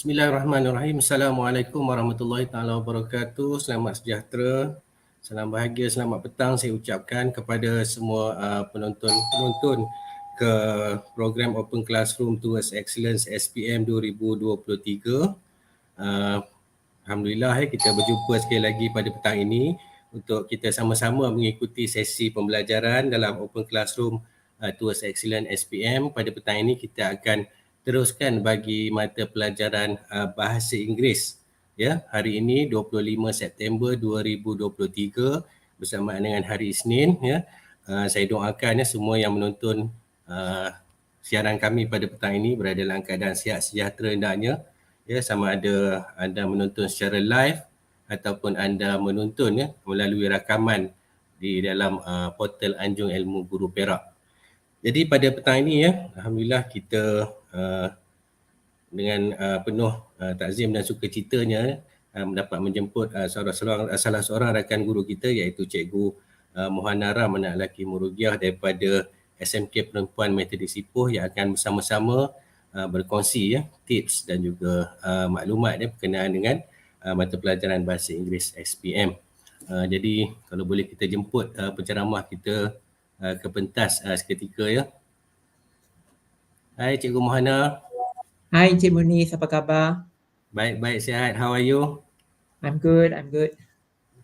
Bismillahirrahmanirrahim. Assalamualaikum warahmatullahi taala wabarakatuh. Selamat sejahtera, salam bahagia, selamat petang saya ucapkan kepada semua penonton ke program Open Classroom Towards Excellence SPM 2023. Alhamdulillah kita berjumpa sekali lagi pada petang ini untuk kita sama-sama mengikuti sesi pembelajaran dalam Open Classroom Towards Excellence SPM. Pada petang ini kita akan teruskan bagi mata pelajaran Bahasa Inggeris. Ya, hari ini 25 September 2023 bersamaan dengan hari Isnin. Ya, saya doakan semua yang menonton siaran kami pada petang ini berada dalam keadaan sihat sejahtera hendaknya. Ya, sama ada anda menonton secara live ataupun anda menonton melalui rakaman di dalam portal Anjung Ilmu Guru Perak. Jadi pada petang ini alhamdulillah kita dengan penuh takzim dan sukacitanya mendapat menjemput salah seorang rakan guru kita iaitu Cikgu Muhannara Anak Lelaki Murugiah daripada SMK Perempuan Metodis Ipoh yang akan bersama-sama berkongsi tips dan juga maklumat berkenaan dengan mata pelajaran Bahasa Inggeris SPM. Jadi kalau boleh kita jemput penceramah kita ke pentas seketika ya. Hai Cikgu Muhana. Hai Encik Muniz, apa khabar? Baik, sihat. How are you? I'm good.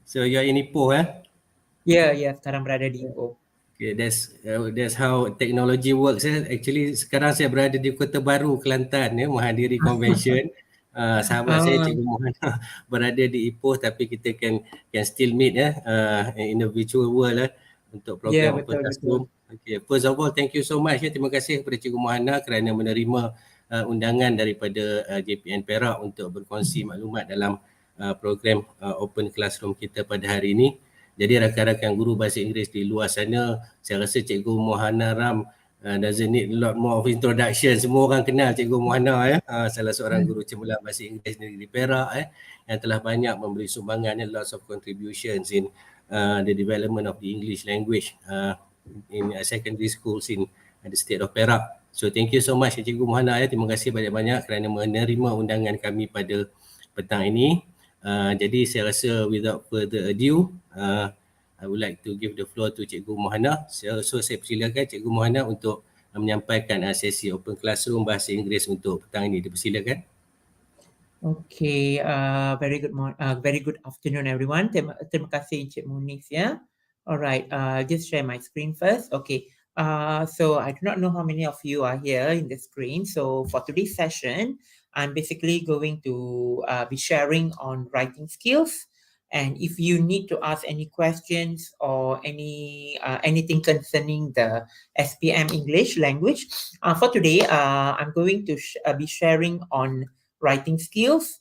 So you're in Ipoh Ya, sekarang berada di Ipoh. Okay, that's how technology works. Actually sekarang saya berada di Kota Baru, Kelantan menghadiri convention. Sahabat saya Cikgu Muhana berada di Ipoh tapi kita can still meet in the virtual world untuk program Open Classroom. Okay, first of all thank you so much terima kasih kepada Cikgu Muhana kerana menerima undangan daripada JPN Perak untuk berkongsi maklumat dalam program Open Classroom kita pada hari ini. Jadi rakan-rakan guru bahasa Inggeris di luar sana, saya rasa Cikgu Muhana Ram doesn't need a lot more of introduction. Semua orang kenal Cikgu Muhana salah seorang guru Cemerlang bahasa Inggeris di Perak yang telah banyak memberi sumbangan lots of contributions in the development of the English language in secondary schools in the state of Perak. So thank you so much Cikgu Muhana terima kasih banyak-banyak kerana menerima undangan kami pada petang ini. Jadi saya rasa without further ado, I would like to give the floor to Cikgu Muhana. So saya persilakan Cikgu Muhana untuk menyampaikan sesi Open Classroom Bahasa Inggeris untuk petang ini. Dipersilakan. Okay, very good afternoon everyone. Terima kasih Encik Muniz ya. Alright, just share my screen first. Okay, so I do not know how many of you are here in the screen. So for today's session, I'm basically going to be sharing on writing skills. And if you need to ask any questions or anything concerning the SPM English language, for today, I'm going to be sharing on writing skills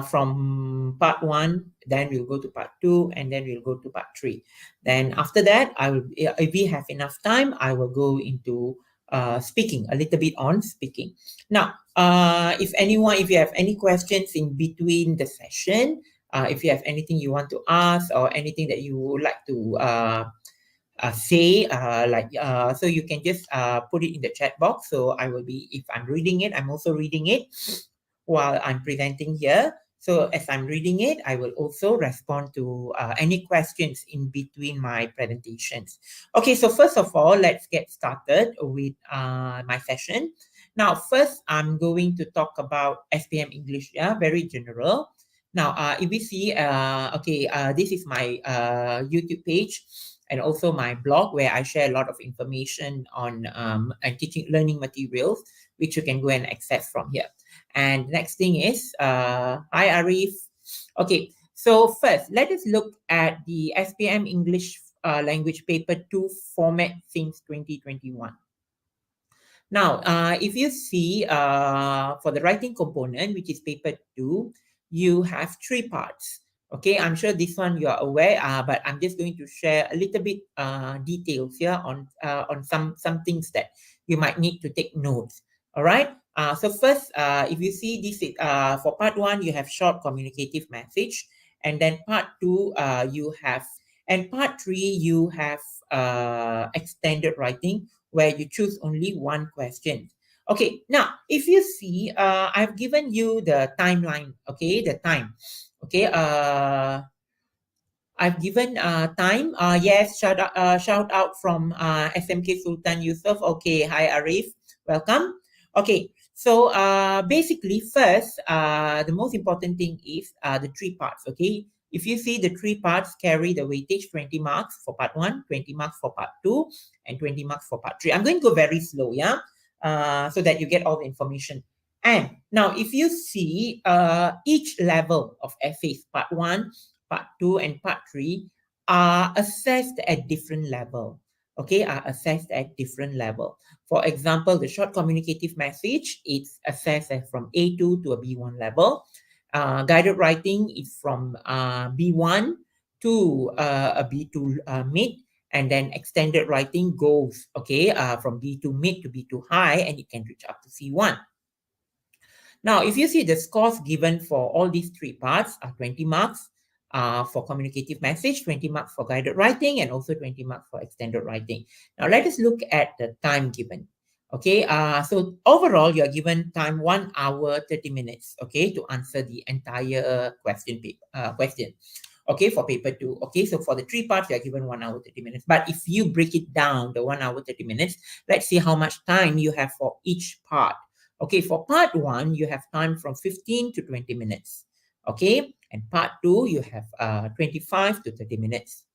from part 1, then we'll go to part 2, and then we'll go to part 3. Then after that, if we have enough time, I will go into speaking, a little bit on speaking. Now, if you have any questions in between the session, if you have anything you want to ask or anything that you would like to say, so you can just put it in the chat box. So if I'm reading it, I'm also reading it while I'm presenting here. So as I'm reading it, I will also respond to any questions in between my presentations. Okay, so first of all, let's get started with my session. Now, first, I'm going to talk about SPM English, very general. Now, if we see, this is my YouTube page and also my blog where I share a lot of information on teaching learning materials, which you can go and access from here. And next thing is, hi Arif. Okay, so first, let us look at the SPM English Language Paper 2 format since 2021. Now, if you see for the writing component, which is paper 2, you have 3 parts. Okay, I'm sure this one you are aware, but I'm just going to share a little bit details here on some things that you might need to take notes. All right. So first, if you see this, for part 1, you have short communicative message, and then part 2, and part 3, you have extended writing, where you choose only one question. Okay, now if you see, I've given you the timeline, okay, the time. Okay, I've given time. Yes, shout out from SMK Sultan Yusuf. Okay, hi Arif, welcome. Okay, so basically first, the most important thing is the three parts. Okay, if you see the three parts carry the weightage 20 marks for part 1, 20 marks for part 2, and 20 marks for part 3. I'm going to go very slow, yeah, so that you get all the information. And now if you see each level of essays, part 1, part 2, and part 3 are assessed at different level. Okay, are assessed at different level. For example, the short communicative message, it's assessed from A2 to a B1 level. Guided writing is from B1 to a B2 mid, and then extended writing goes, okay, from B2 mid to B2 high, and it can reach up to C1. Now, if you see the scores given for all these three parts are 20 marks for communicative message, 20 marks for guided writing, and also 20 marks for extended writing. Now, let us look at the time given. Okay, so overall, you're given time 1 hour, 30 minutes, okay, to answer the entire question. Okay, for paper 2. Okay, so for the three parts, you're given 1 hour, 30 minutes. But if you break it down, the 1 hour, 30 minutes, let's see how much time you have for each part. Okay, for part 1, you have time from 15 to 20 minutes. Okay, and part 2, you have 25 to 30 minutes.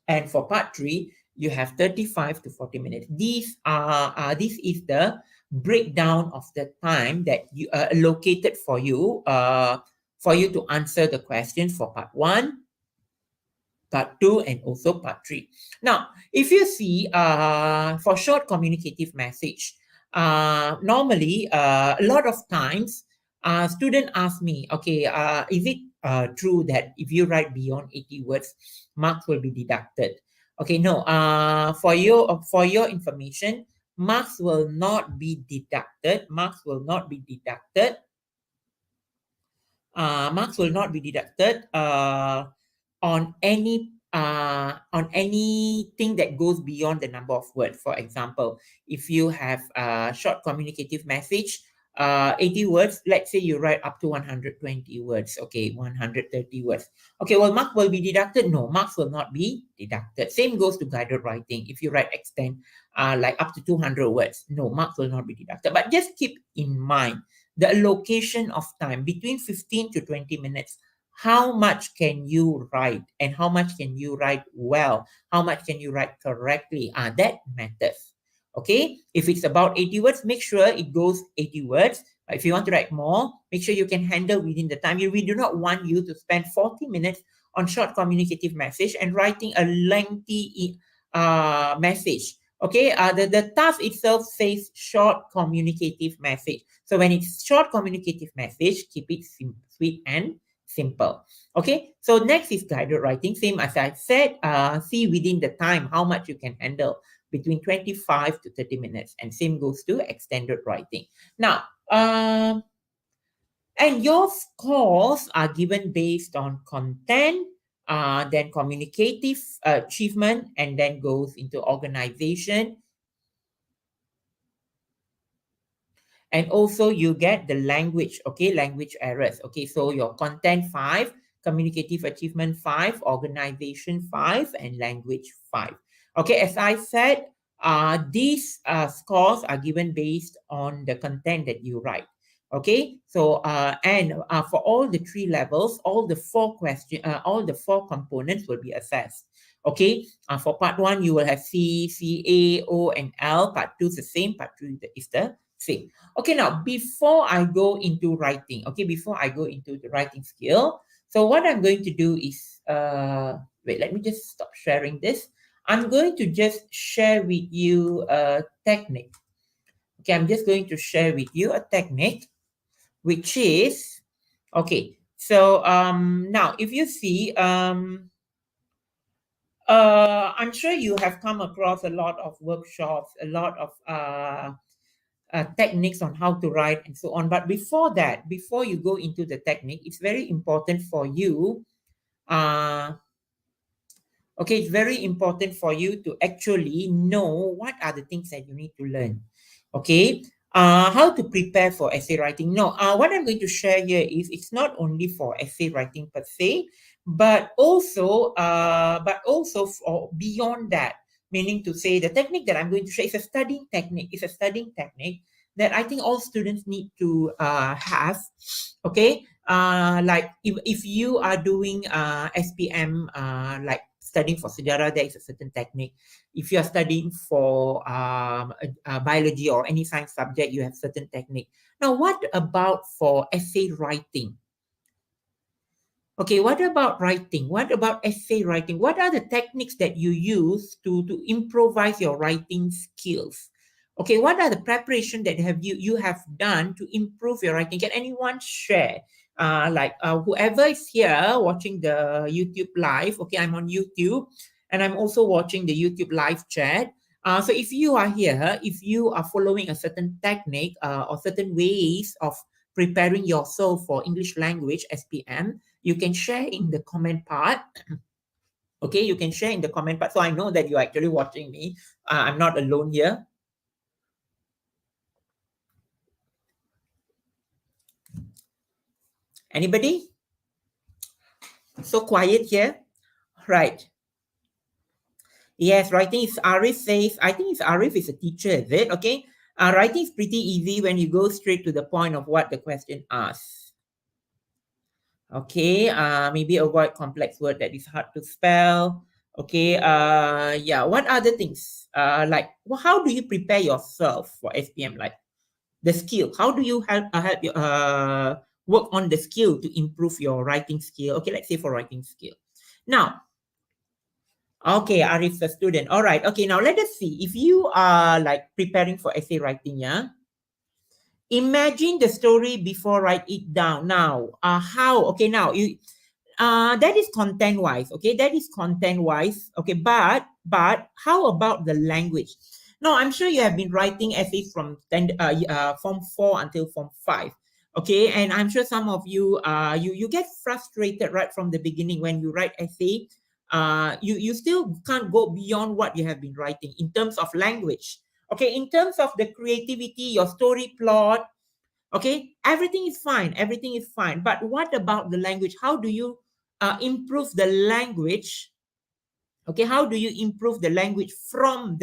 And for part 3, you have 35 to 40 minutes. This is the breakdown of the time that you allocated for you to answer the questions for part 1, part 2, and also part 3. Now, if you see for short communicative message, normally a lot of times students ask me, okay, is it true that if you write beyond 80 words, marks will be deducted? Okay, no, for your information, marks will not be deducted. Marks will not be deducted. Marks will not be deducted on anything that goes beyond the number of words. For example, if you have a short communicative message, 80 words, let's say you write up to 120 words, okay, 130 words. Okay, well, mark will be deducted? No, marks will not be deducted. Same goes to guided writing. If you write extend like up to 200 words, no, marks will not be deducted. But just keep in mind the allocation of time between 15 to 20 minutes. How much can you write, and how much can you write well? How much can you write correctly? That matters. Okay, if it's about 80 words, make sure it goes 80 words. If you want to write more, make sure you can handle within the time. We do not want you to spend 40 minutes on short communicative message and writing a lengthy message. Okay, the task itself says short communicative message. So when it's short communicative message, keep it sweet and simple. Okay, so next is guided writing. Same as I said, see within the time how much you can handle, between 25 to 30 minutes. And same goes to extended writing. Now, and your scores are given based on content, then communicative achievement, and then goes into organization. And also you get the language, okay, language errors. Okay, so your content 5, communicative achievement 5, organization 5, and language 5. Okay, as I said, these scores are given based on the content that you write. Okay, so for all the 3 levels, all the 4 components will be assessed. Okay, for part 1, you will have C, A, O, and L. Part 2 is the same. Part 3 is the same. Okay, now before I go into writing, before I go into the writing skill, so what I'm going to do is, wait, let me just stop sharing this. I'm going to just share with you a technique. Okay, I'm just going to share with you a technique, which is, okay, so now if you see, I'm sure you have come across a lot of workshops, a lot of techniques on how to write and so on. But before that, before you go into the technique, it's very important for you. It's very important for you to actually know what are the things that you need to learn. Okay. How to prepare for essay writing? No, what I'm going to share here is it's not only for essay writing per se, but also for beyond that. Meaning to say, the technique that I'm going to share is a studying technique. It's a studying technique that I think all students need to have. Okay. Like if you are doing SPM, like studying for sejarah, there is a certain technique. If you are studying for biology or any science subject, you have certain technique. Now, what about for essay writing? Okay, what about writing? What about essay writing? What are the techniques that you use to improvise your writing skills? Okay, what are the preparation that you have done to improve your writing? Can anyone share? Whoever is here watching the YouTube live, okay, I'm on YouTube and I'm also watching the YouTube live chat. So if you are here, if you are following a certain technique or certain ways of preparing yourself for English language SPM, you can share in the comment part. Okay, you can share in the comment part. So I know that you're actually watching me. I'm not alone here. Anybody? So quiet here. Right. Yes, writing is Arif says, I think it's Arif is a teacher, is it? Okay. Writing is pretty easy when you go straight to the point of what the question asks. Okay, maybe avoid complex word that is hard to spell. Okay, yeah, what other things? How do you prepare yourself for SPM? Like the skill, how do you help you work on the skill to improve your writing skill? Okay, let's say for writing skill. Now, okay, Arif, a student. All right, okay, now let us see. If you are like preparing for essay writing, yeah, imagine the story before write it down. Now, okay, now you that is content wise. Okay, that is content wise. Okay, but how about the language? No, I'm sure you have been writing essays from form 4 until form 5. Okay, and I'm sure some of you you get frustrated right from the beginning when you write essay. You still can't go beyond what you have been writing in terms of language. Okay, in terms of the creativity, your story plot. Okay, everything is fine. Everything is fine. But what about the language? How do you improve the language? Okay, how do you improve the language from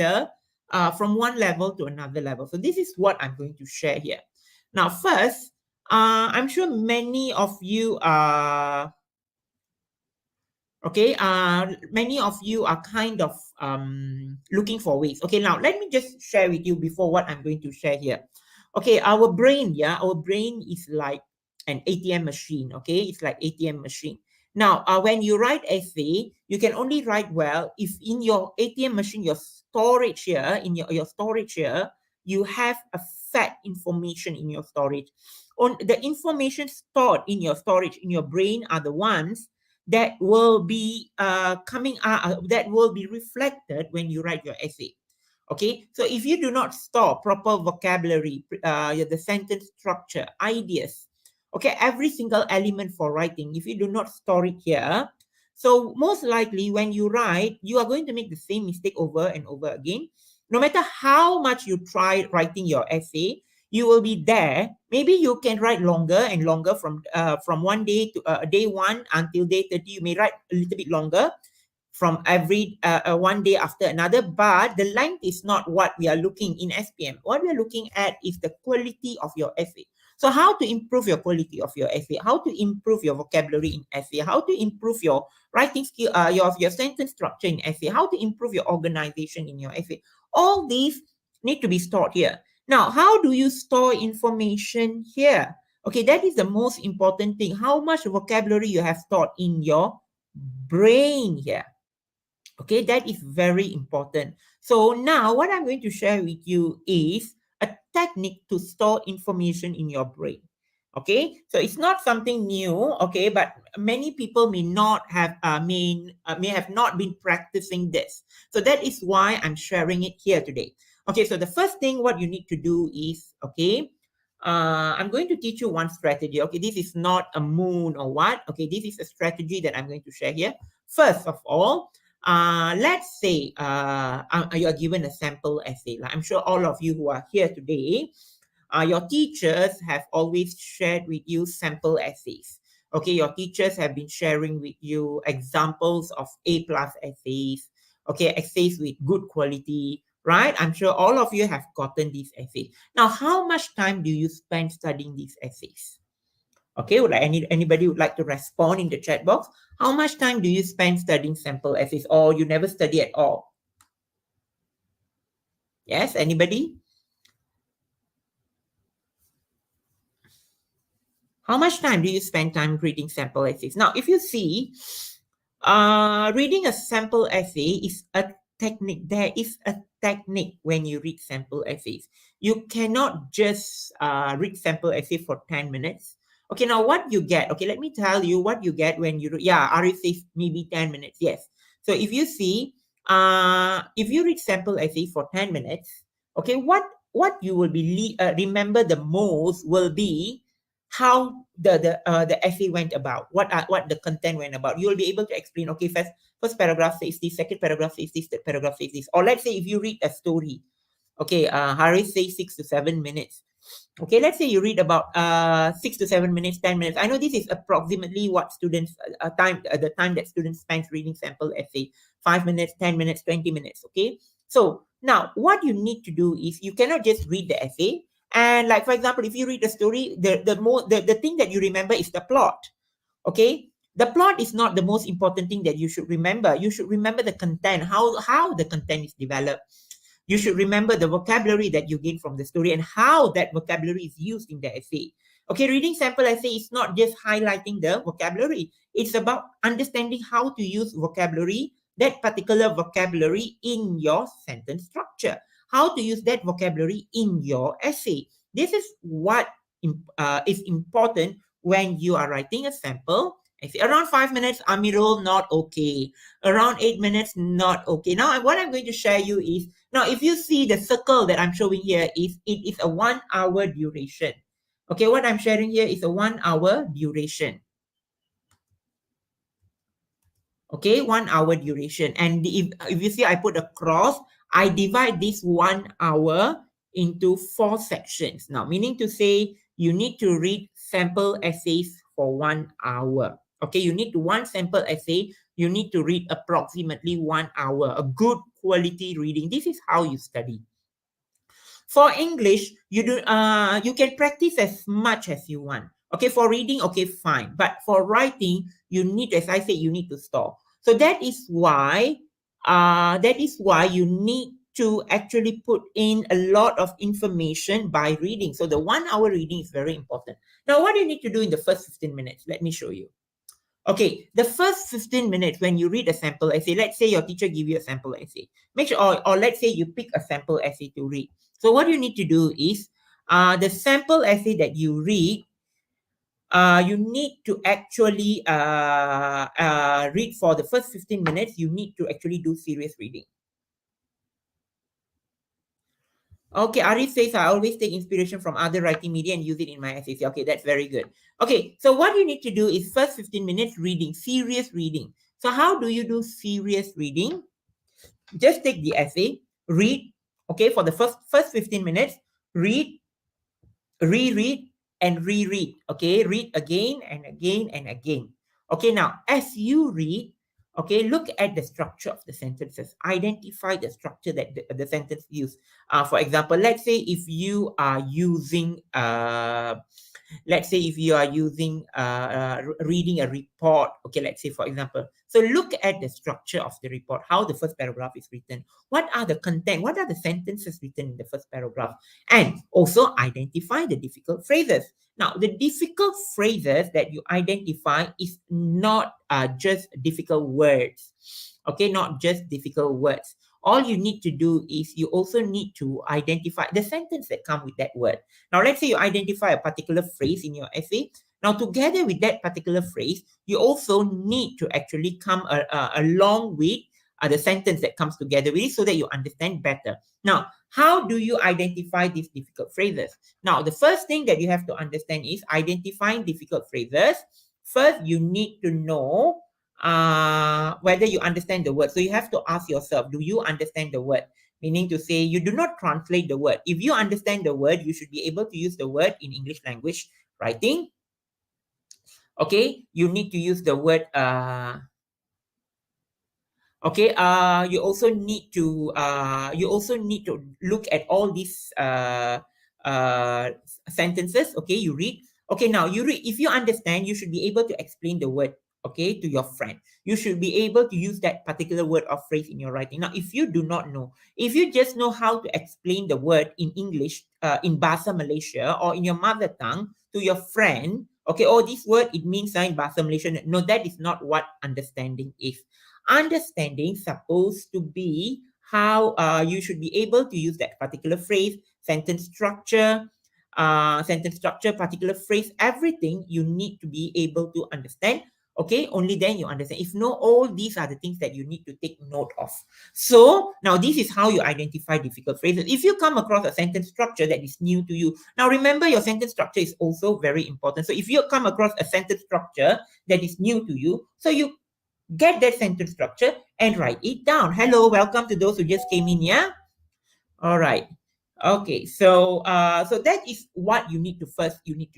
from one level to another level? So this is what I'm going to share here. Now, first, I'm sure many of you are okay. Many of you are kind of looking for ways. Okay, now let me just share with you before what I'm going to share here. Okay, our brain is like an ATM machine. Okay, it's like ATM machine. Now, when you write essay, you can only write well if in your ATM machine, your storage here, in your storage here, you have a fat information in your storage. On the information stored in your storage in your brain are the ones that will be that will be reflected when you write your essay. Okay, so if you do not store proper vocabulary, the sentence structure, ideas, okay, every single element for writing, if you do not store it here, so most likely when you write, you are going to make the same mistake over and over again. No matter how much you try writing your essay, you will be there. Maybe you can write longer and longer from one day to day 1 until day 30. You may write a little bit longer from every one day after another, but the length is not what we are looking in SPM. What we are looking at is the quality of your essay. So how to improve your quality of your essay, how to improve your vocabulary in essay, how to improve your writing skill, your sentence structure in essay, how to improve your organization in your essay. All these need to be stored here. Now, how do you store information here? Okay, that is the most important thing. How much vocabulary you have stored in your brain here. Okay, that is very important. So now what I'm going to share with you is a technique to store information in your brain. Okay, so it's not something new. Okay, but many people may not have may have not been practicing this. So that is why I'm sharing it here today. Okay, so the first thing what you need to do is, okay, I'm going to teach you one strategy. Okay, this is not a moon or what. Okay, this is a strategy that I'm going to share here. First of all, let's say you are given a sample essay. Like I'm sure all of you who are here today, your teachers have always shared with you sample essays. Okay, your teachers have been sharing with you examples of A+ essays, okay, essays with good quality, right? I'm sure all of you have gotten these essays. Now, how much time do you spend studying these essays? Okay, would anybody would like to respond in the chat box? How much time do you spend studying sample essays, or you never study at all? Yes, anybody? How much time do you spend time reading sample essays? Now, if you see, reading a sample essay is a technique. There is a technique when you read sample essays. You cannot just read sample essay for 10 minutes. Okay, now what you get, okay, let me tell you what you get when you, Ari says maybe 10 minutes, yes. So if you see, if you read sample essay for 10 minutes, okay, what you will be remember the most will be how the essay went about, what the content went about. You will be able to explain, okay, first paragraph says this, second paragraph says this, third paragraph says this. Or let's say if you read a story, okay, Haris says 6 to 7 minutes. Okay, let's say you read about 6 to 7 minutes, 10 minutes. I know this is approximately what students the time that students spend reading sample essay, 5 minutes, 10 minutes, 20 minutes. Okay, so now what you need to do is you cannot just read the essay. And like, for example, if you read the story, the thing that you remember is the plot. Okay, the plot is not the most important thing that you should remember. You should remember the content, how the content is developed. You should remember the vocabulary that you gain from the story and how that vocabulary is used in the essay. Okay, reading sample essay is not just highlighting the vocabulary. It's about understanding how to use vocabulary, that particular vocabulary in your sentence structure. How to use that vocabulary in your essay. This is what is important when you are writing a sample essay. Around 5 minutes, Amirul, not okay. Around 8 minutes, not okay. Now, what I'm going to share you is, now, if you see the circle that I'm showing here, it is a 1 hour duration. Okay, what I'm sharing here is a 1 hour duration. Okay, 1 hour duration. And if you see, I put a cross, I divide this 1 hour into 4 sections. Now, meaning to say, you need to read sample essays for 1 hour. Okay, you need one sample essay, you need to read approximately 1 hour, a good quality reading. This is how you study. For English, you can practice as much as you want. Okay, for reading, okay, fine. But for writing, you need, as I said, you need to stop. So that is why you need to actually put in a lot of information by reading. So the 1 hour reading is very important. Now, what do you need to do in the first 15 minutes? Let me show you. Okay, the first 15 minutes when you read a sample essay, let's say your teacher give you a sample essay. Make sure, or let's say you pick a sample essay to read. So what you need to do is, the sample essay that you read, you need to actually read for the first 15 minutes, you need to actually do serious reading. Okay, Arif says, I always take inspiration from other writing media and use it in my essays. Okay, that's very good. Okay, so what you need to do is first 15 minutes reading, serious reading. So how do you do serious reading? Just take the essay, read, okay, for the first 15 minutes, read, reread, and reread. Okay, read again and again and again. Okay, now as you read, okay, look at the structure of the sentences. Identify the structure that the sentence use. For example, let's say if you are using reading a report, okay, let's say for example, so look at the structure of the report, how the first paragraph is written, what are the content, what are the sentences written in the first paragraph, and also identify the difficult phrases. Now, the difficult phrases that you identify is not just difficult words, okay, not just difficult words. All you need to do is you also need to identify the sentence that come with that word. Now, let's say you identify a particular phrase in your essay. Now, together with that particular phrase, you also need to actually come along with the sentence that comes together with it so that you understand better. Now, how do you identify these difficult phrases? Now, the first thing that you have to understand is identifying difficult phrases. First, you need to know whether you understand the word. So you have to ask yourself, do you understand the word? Meaning to say, you do not translate the word. If you understand the word, you should be able to use the word in English language writing. Okay, you need to use the word okay, you also need to look at all these sentences. Okay, you read. Okay, now you read. If you understand, you should be able to explain the word, okay, to your friend. You should be able to use that particular word or phrase in your writing. Now, if you do not know, if you just know how to explain the word in English, in Bahasa Malaysia or in your mother tongue to your friend, okay, oh, this word, it means in Bahasa Malaysia. No, that is not what understanding is. Understanding supposed to be how you should be able to use that particular phrase, sentence structure, particular phrase, everything you need to be able to understand. Okay, only then you understand. If no, all these are the things that you need to take note of. So now this is how you identify difficult phrases. If you come across a sentence structure that is new to you, now remember your sentence structure is also very important. So if you come across a sentence structure that is new to you, so you get that sentence structure and write it down. Hello, welcome to those who just came in, yeah? All right. Okay, so so that is what you need to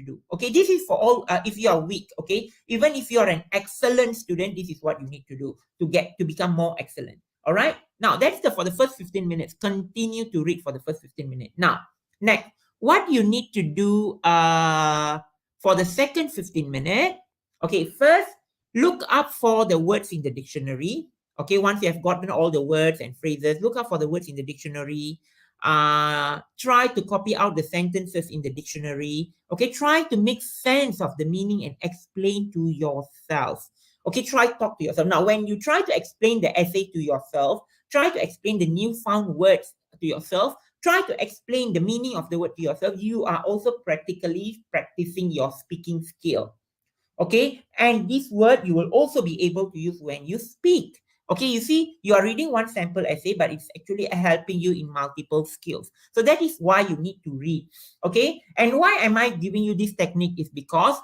do. Okay, this is for all if you are weak, okay? Even if you are an excellent student, this is what you need to do to become more excellent. All right? Now, that's for the first 15 minutes. Continue to read for the first 15 minutes. Now, next, what you need to do for the second 15 minutes, okay, first look up for the words in the dictionary. Okay, once you have gotten all the words and phrases, look up for the words in the dictionary. Try to copy out the sentences in the dictionary. Okay, try to make sense of the meaning and explain to yourself. Okay, try to talk to yourself. Now, when you try to explain the essay to yourself, try to explain the newfound words to yourself, try to explain the meaning of the word to yourself, you are also practically practicing your speaking skill. Okay, and this word you will also be able to use when you speak. Okay, you see, you are reading one sample essay, but it's actually helping you in multiple skills. So that is why you need to read. Okay, and why am I giving you this technique is because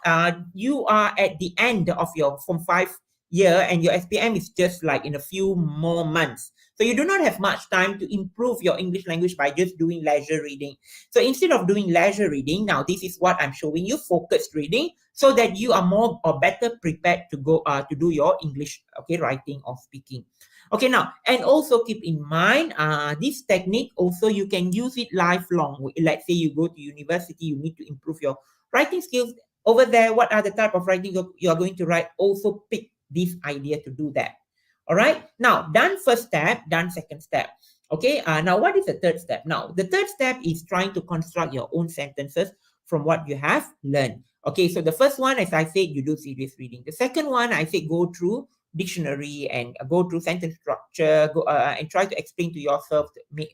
you are at the end of your Form 5 year and your SPM is just like in a few more months. So you do not have much time to improve your English language by just doing leisure reading. So instead of doing leisure reading, now this is what I'm showing you, focused reading, so that you are more or better prepared to go to do your English, okay, writing or speaking. Okay, now, and also keep in mind, this technique also you can use it lifelong. Let's say you go to university, you need to improve your writing skills. Over there, what are the type of writing you are going to write? Also pick this idea to do that. All right, now done first step, done second step. Okay, now what is the third step? Now, the third step is trying to construct your own sentences from what you have learned. Okay, so the first one, as I said, you do serious reading. The second one, I said go through dictionary and go through sentence structure, go and try to explain to yourself, make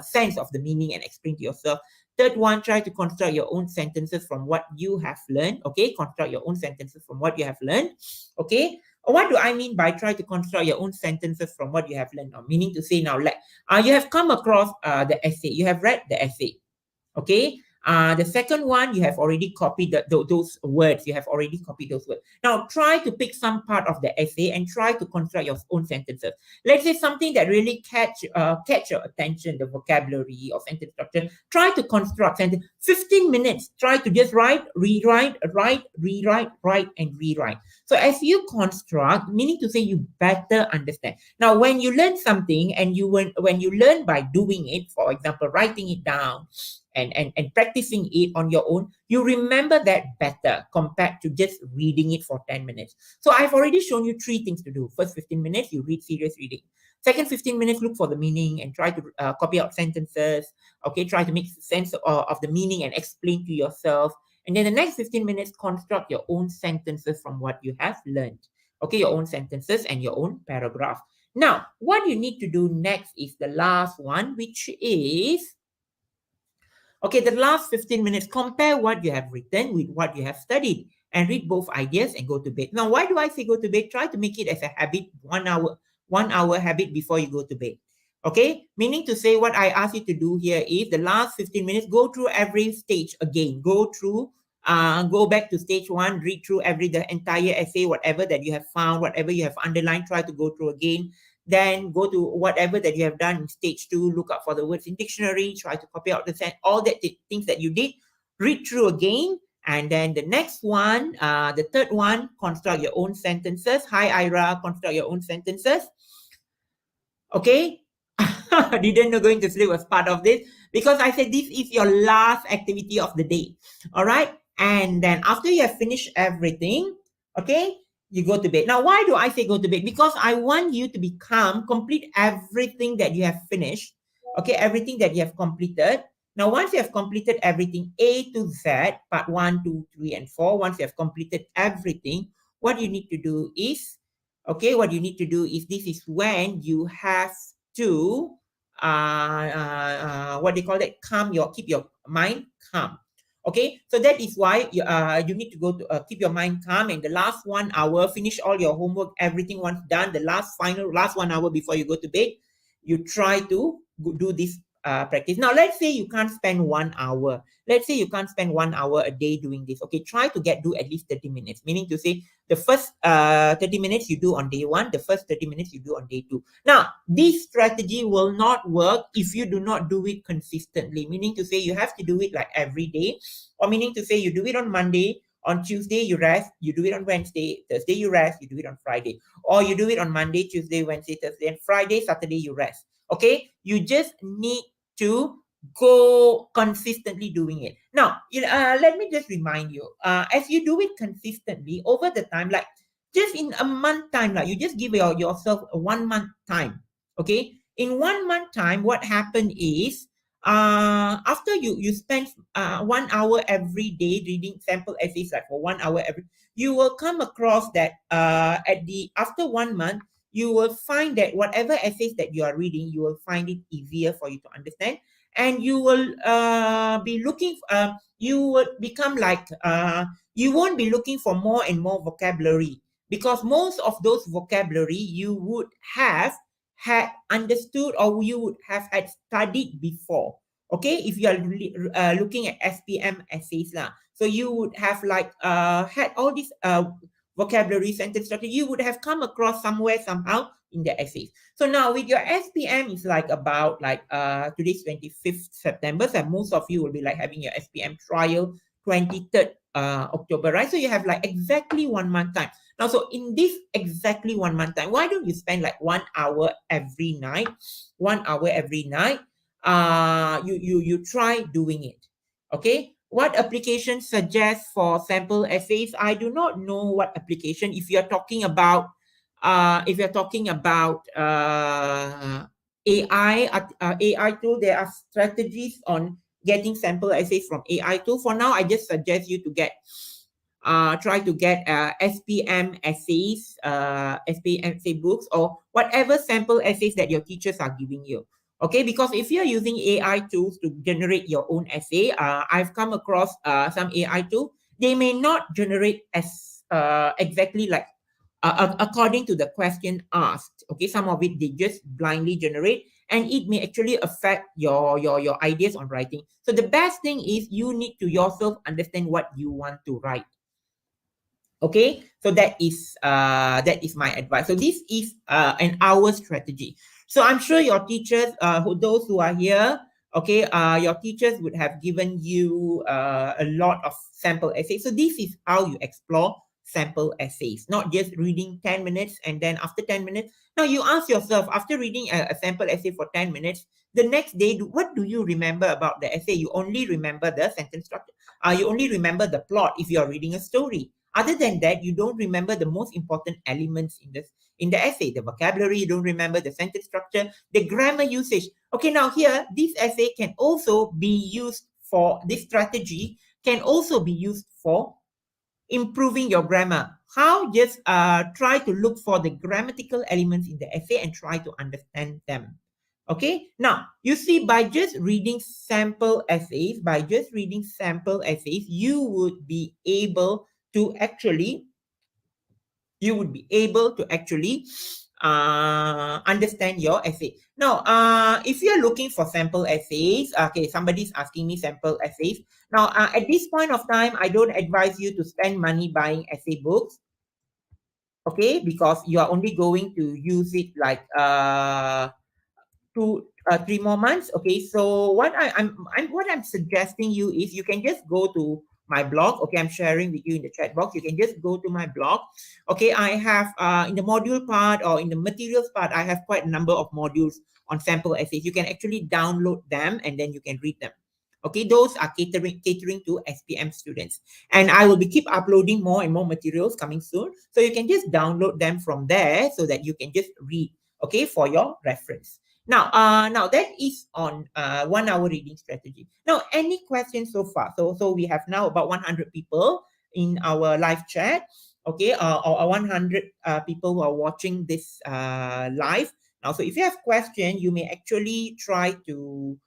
sense of the meaning and explain to yourself. Third one, try to construct your own sentences from what you have learned. Okay, construct your own sentences from what you have learned. Okay, what do I mean by try to construct your own sentences from what you have learned? Now, meaning to say now, like you have come across the essay, you have read the essay. Okay, the second one, you have already copied those words. You have already copied those words. Now, try to pick some part of the essay and try to construct your own sentences. Let's say something that really catch your attention, the vocabulary or sentence structure. Try to construct sentence. 15 minutes. Try to just write, rewrite, write, rewrite, write, and rewrite. So as you construct, meaning to say you better understand. Now, when you learn something and when you learn by doing it, for example, writing it down, and practicing it on your own, you remember that better compared to just reading it for 10 minutes. So I've already shown you 3 things to do. First 15 minutes, you read serious reading. Second 15 minutes, look for the meaning and try to copy out sentences. Okay, try to make sense of the meaning and explain to yourself. And then the next 15 minutes, construct your own sentences from what you have learned. Okay, your own sentences and your own paragraph. Now, what you need to do next is the last one, which is, okay, the last 15 minutes, compare what you have written with what you have studied and read both ideas and go to bed. Now, why do I say go to bed? Try to make it as a habit, 1 hour habit before you go to bed. Okay, meaning to say what I ask you to do here is the last 15 minutes, go through every stage again. Go through Go back to stage 1, read through the entire essay, whatever that you have found, whatever you have underlined, try to go through again. Then go to whatever that you have done in stage 2, look up for the words in dictionary, try to copy out all that things that you did, read through again. And then the next one, the third one, construct your own sentences. Hi, Ira, construct your own sentences. Okay. Didn't know going to sleep was part of this, because I said this is your last activity of the day. All right. And then after you have finished everything, okay, you go to bed. Now, why do I say go to bed? Because I want you to complete everything that you have finished. Okay, everything that you have completed. Now, once you have completed everything, A to Z, part 1, 2, 3, and 4, once you have completed everything, what you need to do is, this is when you have to, what they call it, keep your mind calm. Okay, so that is why you need to go to keep your mind calm, and the last 1 hour, finish all your homework, everything once done, the last 1 hour before you go to bed, you try to do this practice. Now, let's say you can't spend 1 hour. Let's say you can't spend 1 hour a day doing this. Okay, try to do at least 30 minutes, meaning to say the first 30 minutes you do on day 1, the first 30 minutes you do on day 2. Now, this strategy will not work if you do not do it consistently, meaning to say you have to do it like every day, or meaning to say you do it on Monday, on Tuesday you rest, you do it on Wednesday, Thursday you rest, you do it on Friday, or you do it on Monday, Tuesday, Wednesday, Thursday, and Friday, Saturday you rest. Okay, you just need to go consistently doing it. Now, let me just remind you, as you do it consistently over the time, like just in a month time, like you just give yourself a 1 month time. Okay, in 1 month time, what happened is, after you spend 1 hour every day reading sample essays, like for 1 hour you will come across that after 1 month, you will find that whatever essays that you are reading, you will find it easier for you to understand, and you will be looking. You will become like you won't be looking for more and more vocabulary, because most of those vocabulary you would have had understood, or you would have had studied before. Okay, if you are looking at SPM essays lah, so you would have like had all these vocabulary, sentence structure, you would have come across somewhere, somehow in the essays. So now with your SPM, it's like about like today's 25th September, so most of you will be like having your SPM trial 23rd October, right? So you have like exactly 1 month time. Now, so in this exactly 1 month time, why don't you spend like 1 hour every night? 1 hour every night. You try doing it. Okay. What application suggests for sample essays? I do not know what application. If you're talking about AI tool, there are strategies on getting sample essays from AI tool. For now, I just suggest you to try to get SPM essays, SPM essay books, or whatever sample essays that your teachers are giving you. Okay, because if you're using AI tools to generate your own essay, I've come across some AI tools. They may not generate as exactly like according to the question asked. Okay, some of it they just blindly generate, and it may actually affect your ideas on writing. So the best thing is you need to yourself understand what you want to write. Okay, so that is my advice. So this is an hour strategy. So I'm sure your teachers, those who are here, okay, your teachers would have given you a lot of sample essays. So this is how you explore sample essays, not just reading 10 minutes and then after 10 minutes. Now you ask yourself, after reading a sample essay for 10 minutes, the next day, what do you remember about the essay? You only remember the sentence structure. You only remember the plot if you are reading a story. Other than that, you don't remember the most important elements in the essay, the vocabulary, you don't remember the sentence structure, the grammar usage. Okay, now here, this essay can also be used for, this strategy can also be used for improving your grammar. How? Just try to look for the grammatical elements in the essay and try to understand them. Okay, now you see, by just reading sample essays, you would be able to actually understand your essay. Now, if you're looking for sample essays, okay, somebody's asking me sample essays. Now, at this point of time, I don't advise you to spend money buying essay books, okay, because you are only going to use it like 3 more months. Okay, so what I'm suggesting you is you can just go to my blog. Okay, I'm sharing with you in the chat box. You can just go to my blog. Okay, I have in the module part or in the materials part, I have quite a number of modules on sample essays. You can actually download them and then you can read them. Okay, those are catering to SPM students, and I will be keep uploading more and more materials coming soon. So you can just download them from there so that you can just read, okay, for your reference. Now, that is on 1 hour reading strategy. Now, any questions so far? So we have now about 100 people in our live chat, okay, or 100 people who are watching this live. Now, so if you have questions, you may actually try to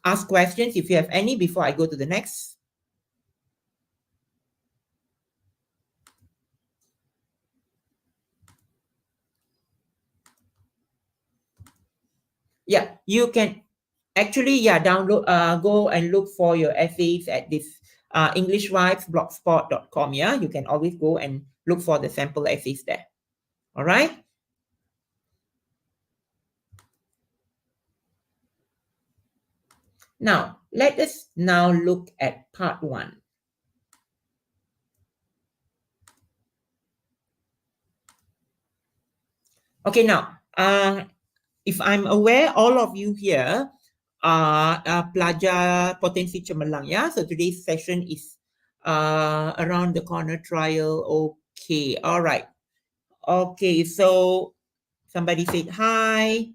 ask questions if you have any before I go to the next. Yeah, you can actually, download, go and look for your essays at this englishvibesblogspot.com. Yeah, you can always go and look for the sample essays there. All right. Now, let us now look at part 1. Okay, now, if I'm aware, all of you here are pelajar Potensi Cemerlang. Yeah, so today's session is around the corner trial. Okay, all right. Okay, so somebody said hi.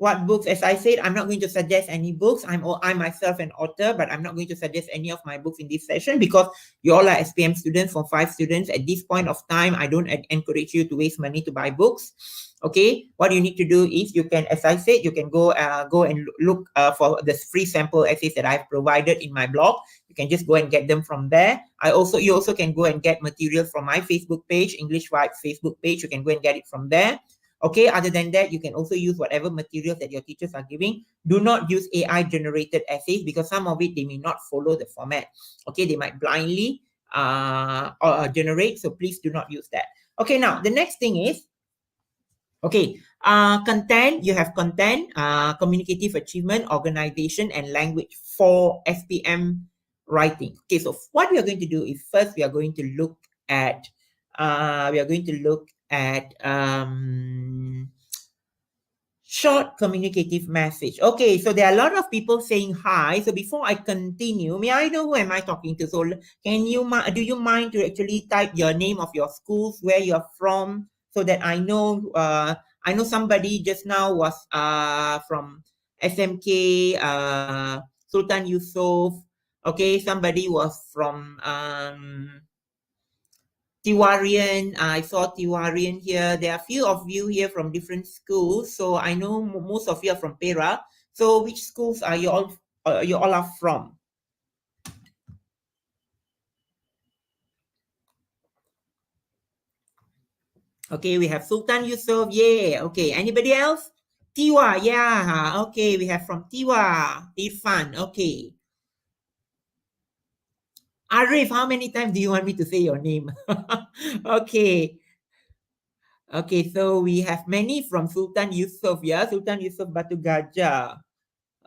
What books? As I said, I'm not going to suggest any books. I myself an author, but I'm not going to suggest any of my books in this session because you all are SPM students. For 5 students at this point of time, I don't encourage you to waste money to buy books. Okay, what you need to do is you can, as I said, you can go and look for the free sample essays that I've provided in my blog. You can just go and get them from there. You also can go and get material from my Facebook page, English Vibes Facebook page. You can go and get it from there. Okay, other than that, you can also use whatever materials that your teachers are giving. Do not use AI generated essays because some of it, they may not follow the format. Okay, they might blindly generate. So please do not use that. Okay, now the next thing is, okay, content. You have content, communicative achievement, organization, and language for SPM writing. Okay, so what we are going to do is first we are going to look at short communicative message. Okay, so there are a lot of people saying hi. So before I continue, may I know who am I talking to? So do you mind to actually type your name of your schools, where you're from, so that I know somebody just now was from SMK, Sultan Yusof. Okay, somebody was from Tiwarian. I saw Tiwarian here. There are a few of you here from different schools. So I know most of you are from Perak. So which schools are you all are from? Okay, we have Sultan Yusof. Yeah. Okay. Anybody else? Tiwa. Yeah. Okay. We have from Tiwa. Irfan. Okay. Arif, how many times do you want me to say your name? Okay. Okay, so we have many from Sultan Yusof. Yeah, Sultan Yusof Batu Gajah.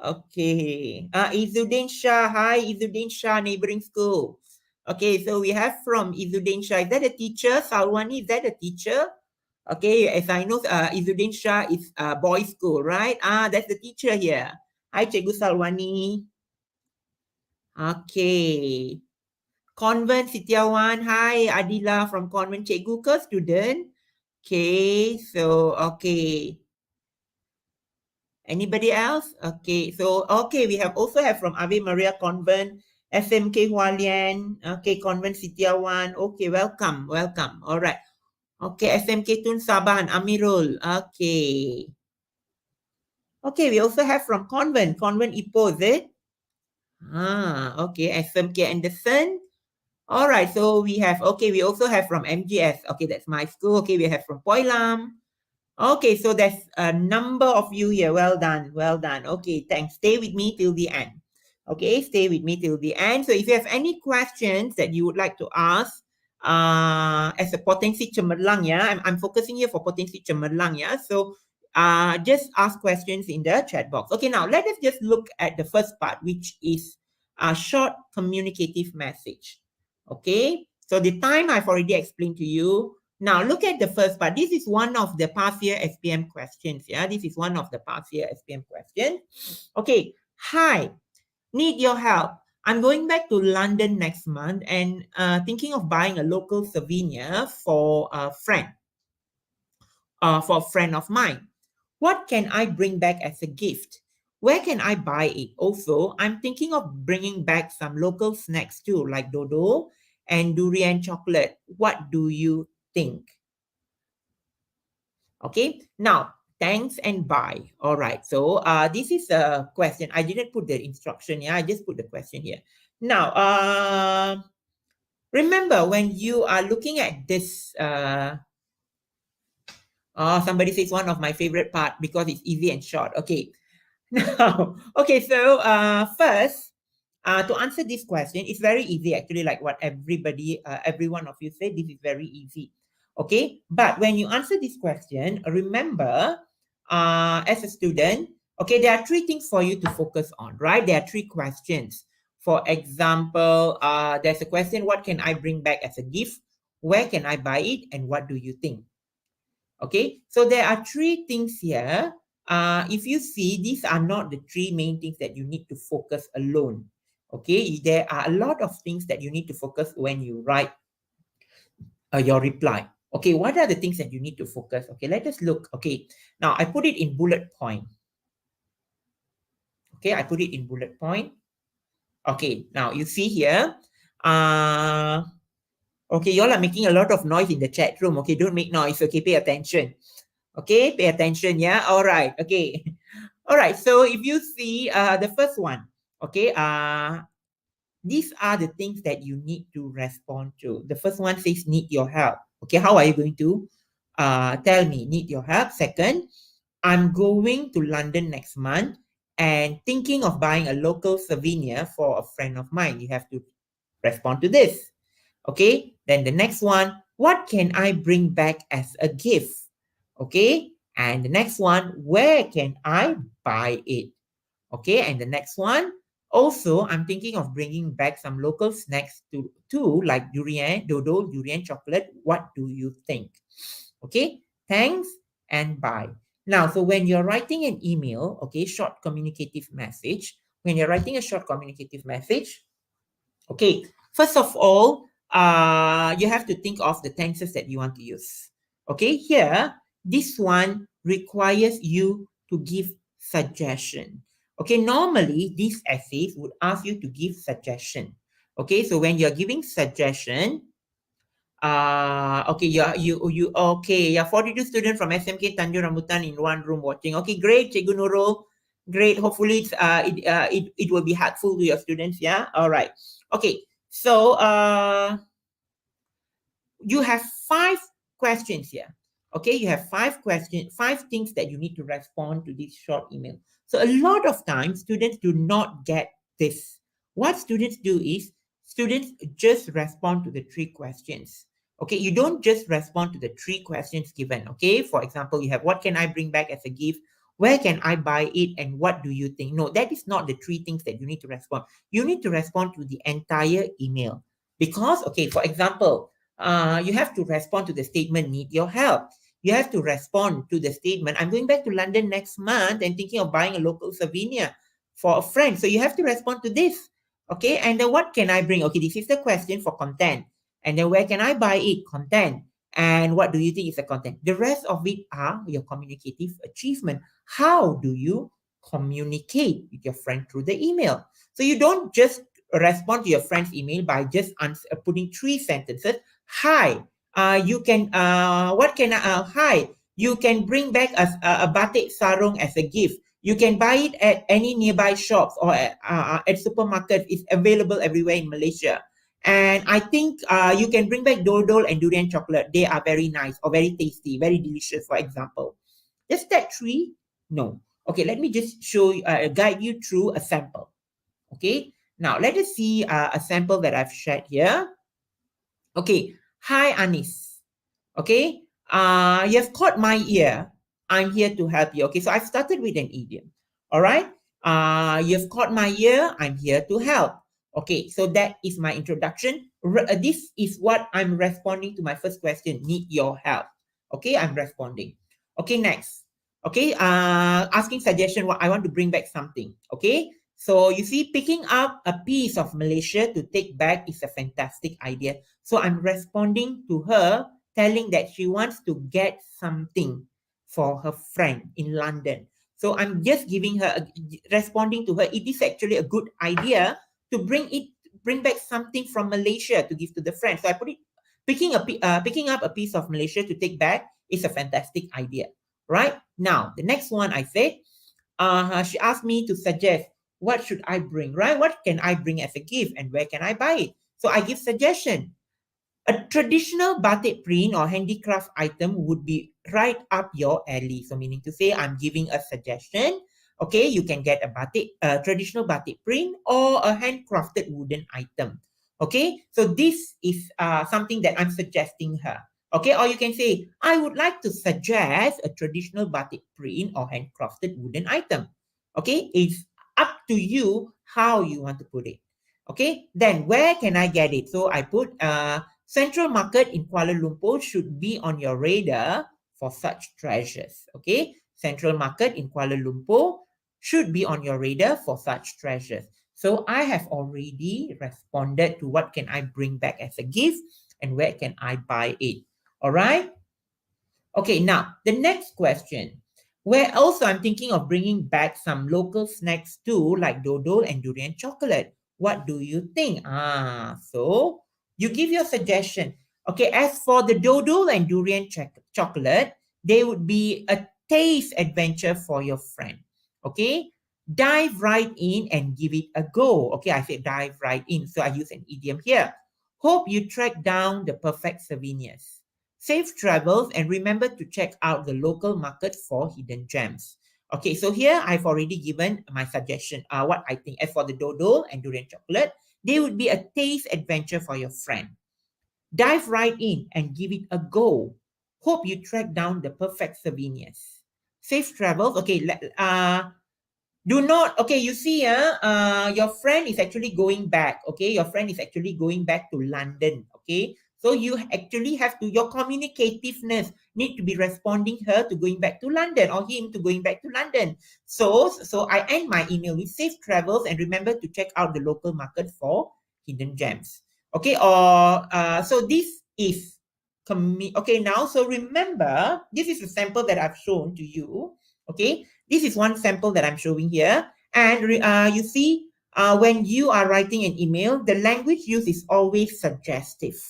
Okay. Izzuddin Shah. Hi, Izzuddin Shah, neighboring school. Okay, so we have from Izzuddin Shah. Is that a teacher? Salwani, is that a teacher? Okay, as I know, Izzuddin Shah is boys' school, right? That's the teacher here. Hi, Cikgu Salwani. Okay. Convent Sitiawan. Hi, Adila from Convent. Cikgu ke student? Okay, so, okay. Anybody else? Okay, so, okay, we also have from Ave Maria Convent, SMK Hualien, okay, Convent Sitiawan. Okay, welcome. All right. Okay, SMK Tun Saban, Amirul. Okay. Okay, we also have from Convent Ipoh, is it? Okay, SMK Anderson. All right, so we have, okay, we also have from MGS. Okay, that's my school. Okay, we have from Poilam. Okay, so there's a number of you here. Well done, well done. Okay, thanks. Stay with me till the end. Okay, stay with me till the end. So if you have any questions that you would like to ask, as a Potensi Cemerlang, yeah, I'm focusing here for Potensi Cemerlang, yeah. So just ask questions in the chat box. Okay, now let us just look at the first part, which is a short communicative message. Okay, so the time I've already explained to you. Now look at the first part. This is one of the past year SPM questions. Yeah, this is one of the past year SPM questions. Okay, hi, need your help. I'm going back to London next month and thinking of buying a local souvenir for a friend, of mine. What can I bring back as a gift? Where can I buy it? Also, I'm thinking of bringing back some local snacks too, like dodo and durian chocolate. What do you think? Okay, now thanks and bye. All right, so this is a question. I didn't put the instruction here. I just put the question here. Now, remember when you are looking at this, somebody says one of my favorite part because it's easy and short. Okay, now, okay, so first, to answer this question, it's very easy actually, like what every one of you said, this is very easy. Okay, but when you answer this question, remember, as a student, okay, there are three things for you to focus on, right? There are three questions. For example, there's a question, what can I bring back as a gift? Where can I buy it? And what do you think? Okay, so there are three things here. If you see, these are not the three main things that you need to focus alone. Okay, there are a lot of things that you need to focus when you write your reply. Okay, what are the things that you need to focus? Okay, let us look. Okay, now I put it in bullet point. Okay, I put it in bullet point. Okay, now you see here. Okay, you all are making a lot of noise in the chat room. Okay, don't make noise. Okay, pay attention. Okay, pay attention. Yeah, all right. Okay. All right, so if you see the first one, okay, these are the things that you need to respond to. The first one says need your help. Okay, how are you going to tell me need your help? Second, I'm going to London next month and thinking of buying a local souvenir for a friend of mine. You have to respond to this. Okay, then the next one, what can I bring back as a gift? Okay, and the next one, where can I buy it? Okay, and the next one, also, I'm thinking of bringing back some local snacks too, like durian, dodo, durian chocolate. What do you think? Okay, thanks and bye. Now, so when you're writing an email, okay, short communicative message, when you're writing a short communicative message, okay, first of all, you have to think of the tenses that you want to use. Okay, here, this one requires you to give suggestion. Okay, normally these essays would ask you to give suggestion. Okay, so when you're giving suggestion, okay, okay, 42 students from SMK Tanjung Rambutan in one room watching. Okay, great, Cikgu Nurul. Great. Hopefully it will be helpful to your students. Yeah. All right. Okay. So you have 5 questions here. Okay, you have 5 questions, 5 things that you need to respond to this short email. So a lot of times students do not get this. What students do is students just respond to the 3 questions. Okay, you don't just respond to the 3 questions given. Okay, for example, you have what can I bring back as a gift? Where can I buy it? And what do you think? No, that is not the 3 things that you need to respond. You need to respond to the entire email. Because, okay, for example, you have to respond to the statement, need your help. You have to respond to the statement, I'm going back to London next month and thinking of buying a local souvenir for a friend. So you have to respond to this. Okay, and then what can I bring? Okay, this is the question for content. And then where can I buy it? Content. And what do you think is the content? The rest of it are your communicative achievement. How do you communicate with your friend through the email? So you don't just respond to your friend's email by just putting 3 sentences. Hi, you can, hi, you can bring back a batik sarung as a gift. You can buy it at any nearby shops or at supermarkets. It's available everywhere in Malaysia. And I think you can bring back dodol and durian chocolate. They are very nice or very tasty, very delicious, for example. Is that 3? No. Okay, let me just show you, guide you through a sample. Okay, now let us see a sample that I've shared here. Okay, hi Anis. Okay, you've caught my ear. I'm here to help you. Okay, so I've started with an idiom. All right, you've caught my ear. I'm here to help. Okay, so that is my introduction. This is what I'm responding to my first question. Need your help. Okay, I'm responding. Okay, next. Okay, asking suggestion. What I want to bring back something. Okay, so you see, picking up a piece of Malaysia to take back is a fantastic idea. So I'm responding to her, telling that she wants to get something for her friend in London. So I'm just giving her, responding to her. It is actually a good idea to bring back something from Malaysia to give to the friend. So I put it, picking up a piece of Malaysia to take back is a fantastic idea. Right now, the next one I said, she asked me to suggest what should I bring, right? What can I bring as a gift and where can I buy it? So I give suggestion. A traditional batik print or handicraft item would be right up your alley. So meaning to say, I'm giving a suggestion. Okay, you can get a traditional batik print or a handcrafted wooden item. Okay, so this is something that I'm suggesting her. Okay, or you can say, I would like to suggest a traditional batik print or handcrafted wooden item. Okay, it's up to you how you want to put it. Okay, then where can I get it? So I put Central Market in Kuala Lumpur should be on your radar for such treasures. Okay, Central Market in Kuala Lumpur should be on your radar for such treasures. So I have already responded to what can I bring back as a gift and where can I buy it. All right. Okay, now the next question. Where also I'm thinking of bringing back some local snacks too, like dodol and durian chocolate. What do you think? So you give your suggestion. Okay, as for the dodol and durian chocolate, they would be a taste adventure for your friend. Okay, dive right in and give it a go. Okay, I said dive right in, so I use an idiom here. Hope you track down the perfect souvenirs. Safe travels and remember to check out the local market for hidden gems. Okay, so here I've already given my suggestion. What I think as for the dodol and durian chocolate, they would be a taste adventure for your friend. Dive right in and give it a go. Hope you track down the perfect souvenirs. Safe travels. Okay, do not, okay, you see, your friend is actually going back. Okay, your friend is actually going back to London. Okay, so you actually have to, your communicativeness need to be responding her to going back to London or him to going back to London. So I end my email with safe travels and remember to check out the local market for hidden gems. Okay, or so this is okay now. So remember, this is a sample that I've shown to you. Okay, this is one sample that I'm showing here. And you see, when you are writing an email, the language used is always suggestive.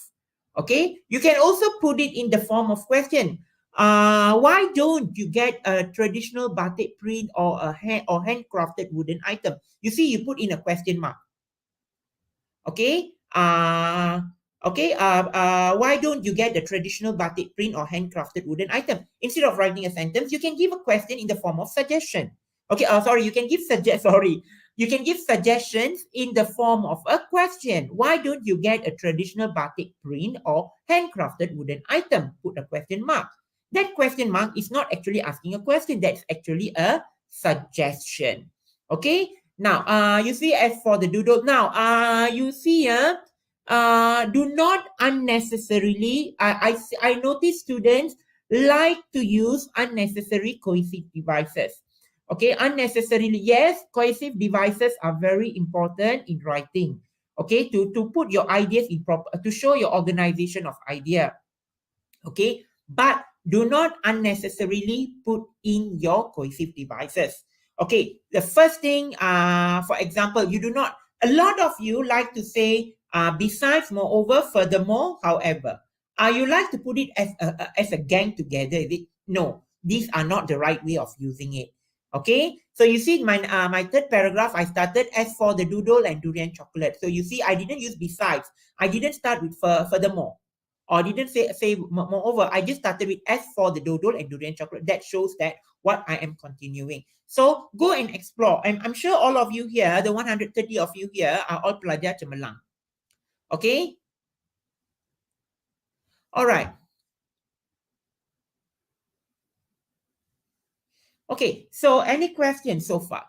Okay, you can also put it in the form of question. Why don't you get a traditional batik print or a handcrafted wooden item? You see, you put in a question mark. Okay, why don't you get the traditional batik print or handcrafted wooden item? Instead of writing a sentence, you can give a question in the form of suggestion. Okay, you can give you can give suggestions in the form of a question. Why don't you get a traditional batik print or handcrafted wooden item? Put a question mark. That question mark is not actually asking a question. That's actually a suggestion. Okay. Now, you see, as for the doodle, now, you see, do not unnecessarily, I notice students like to use unnecessary cohesive devices. Okay, unnecessarily, yes, cohesive devices are very important in writing. Okay, to put your ideas in proper, to show your organization of idea. Okay, but do not unnecessarily put in your cohesive devices. Okay, the first thing, for example, you do not, a lot of you like to say, besides, moreover, furthermore, however. You like to put it as a gang together, is it? No, these are not the right way of using it. Okay, so you see my my third paragraph, I started as for the doodle and durian chocolate. So you see, I didn't use besides. I didn't start with furthermore, or didn't say moreover. I just started with as for the doodle and durian chocolate. That shows that what I am continuing. So go and explore. I'm sure all of you here, the 130 of you here, are all pelajar Cemerlang. Okay. All right. Okay. So any questions so far?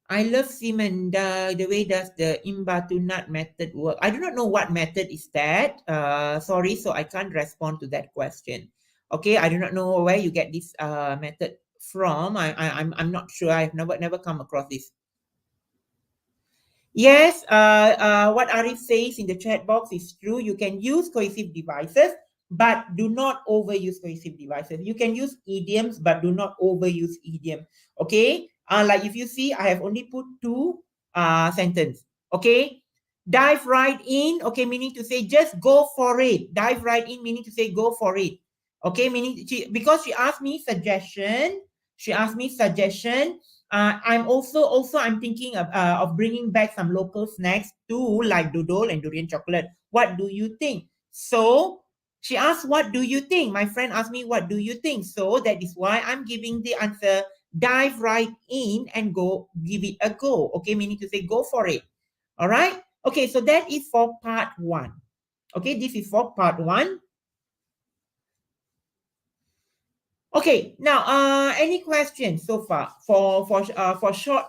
I love Simon. The way does the Imbatunat method work? I do not know what method is that. Sorry, so I can't respond to that question. Okay, I do not know where you get this method from. I'm not sure. I've never come across this. Yes, what Arif says in the chat box is true. You can use cohesive devices, but do not overuse cohesive devices. You can use idioms, but do not overuse idiom. Okay, like if you see, I have only put two sentence. Okay, dive right in. Okay, meaning to say just go for it. Dive right in, meaning to say go for it. Okay, meaning because she asked me suggestion. She asked me suggestion. I'm thinking of bringing back some local snacks too, like doodle and durian chocolate. What do you think? So she asked, what do you think? My friend asked me, what do you think? So that is why I'm giving the answer, dive right in and go, give it a go. Okay, meaning to say go for it. All right. Okay, so that is for part one. Okay, this is for part one. Okay, now any questions so far for short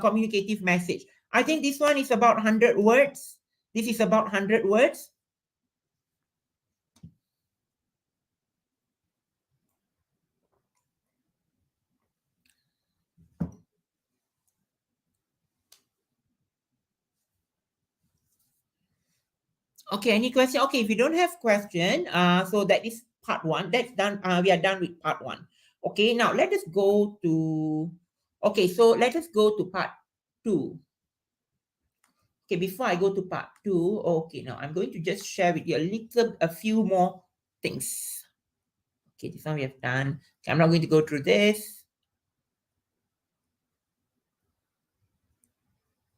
communicative message? I think this one is about 100 words. This is about 100 words. Okay, any question? Okay, if you don't have question, so that is part one. That's done. We are done with part one. Okay, now let us go to. Okay, so let us go to part two. Okay, before I go to part two, okay, now I'm going to just share with you a few more things. Okay, this one we have done. Okay, I'm not going to go through this.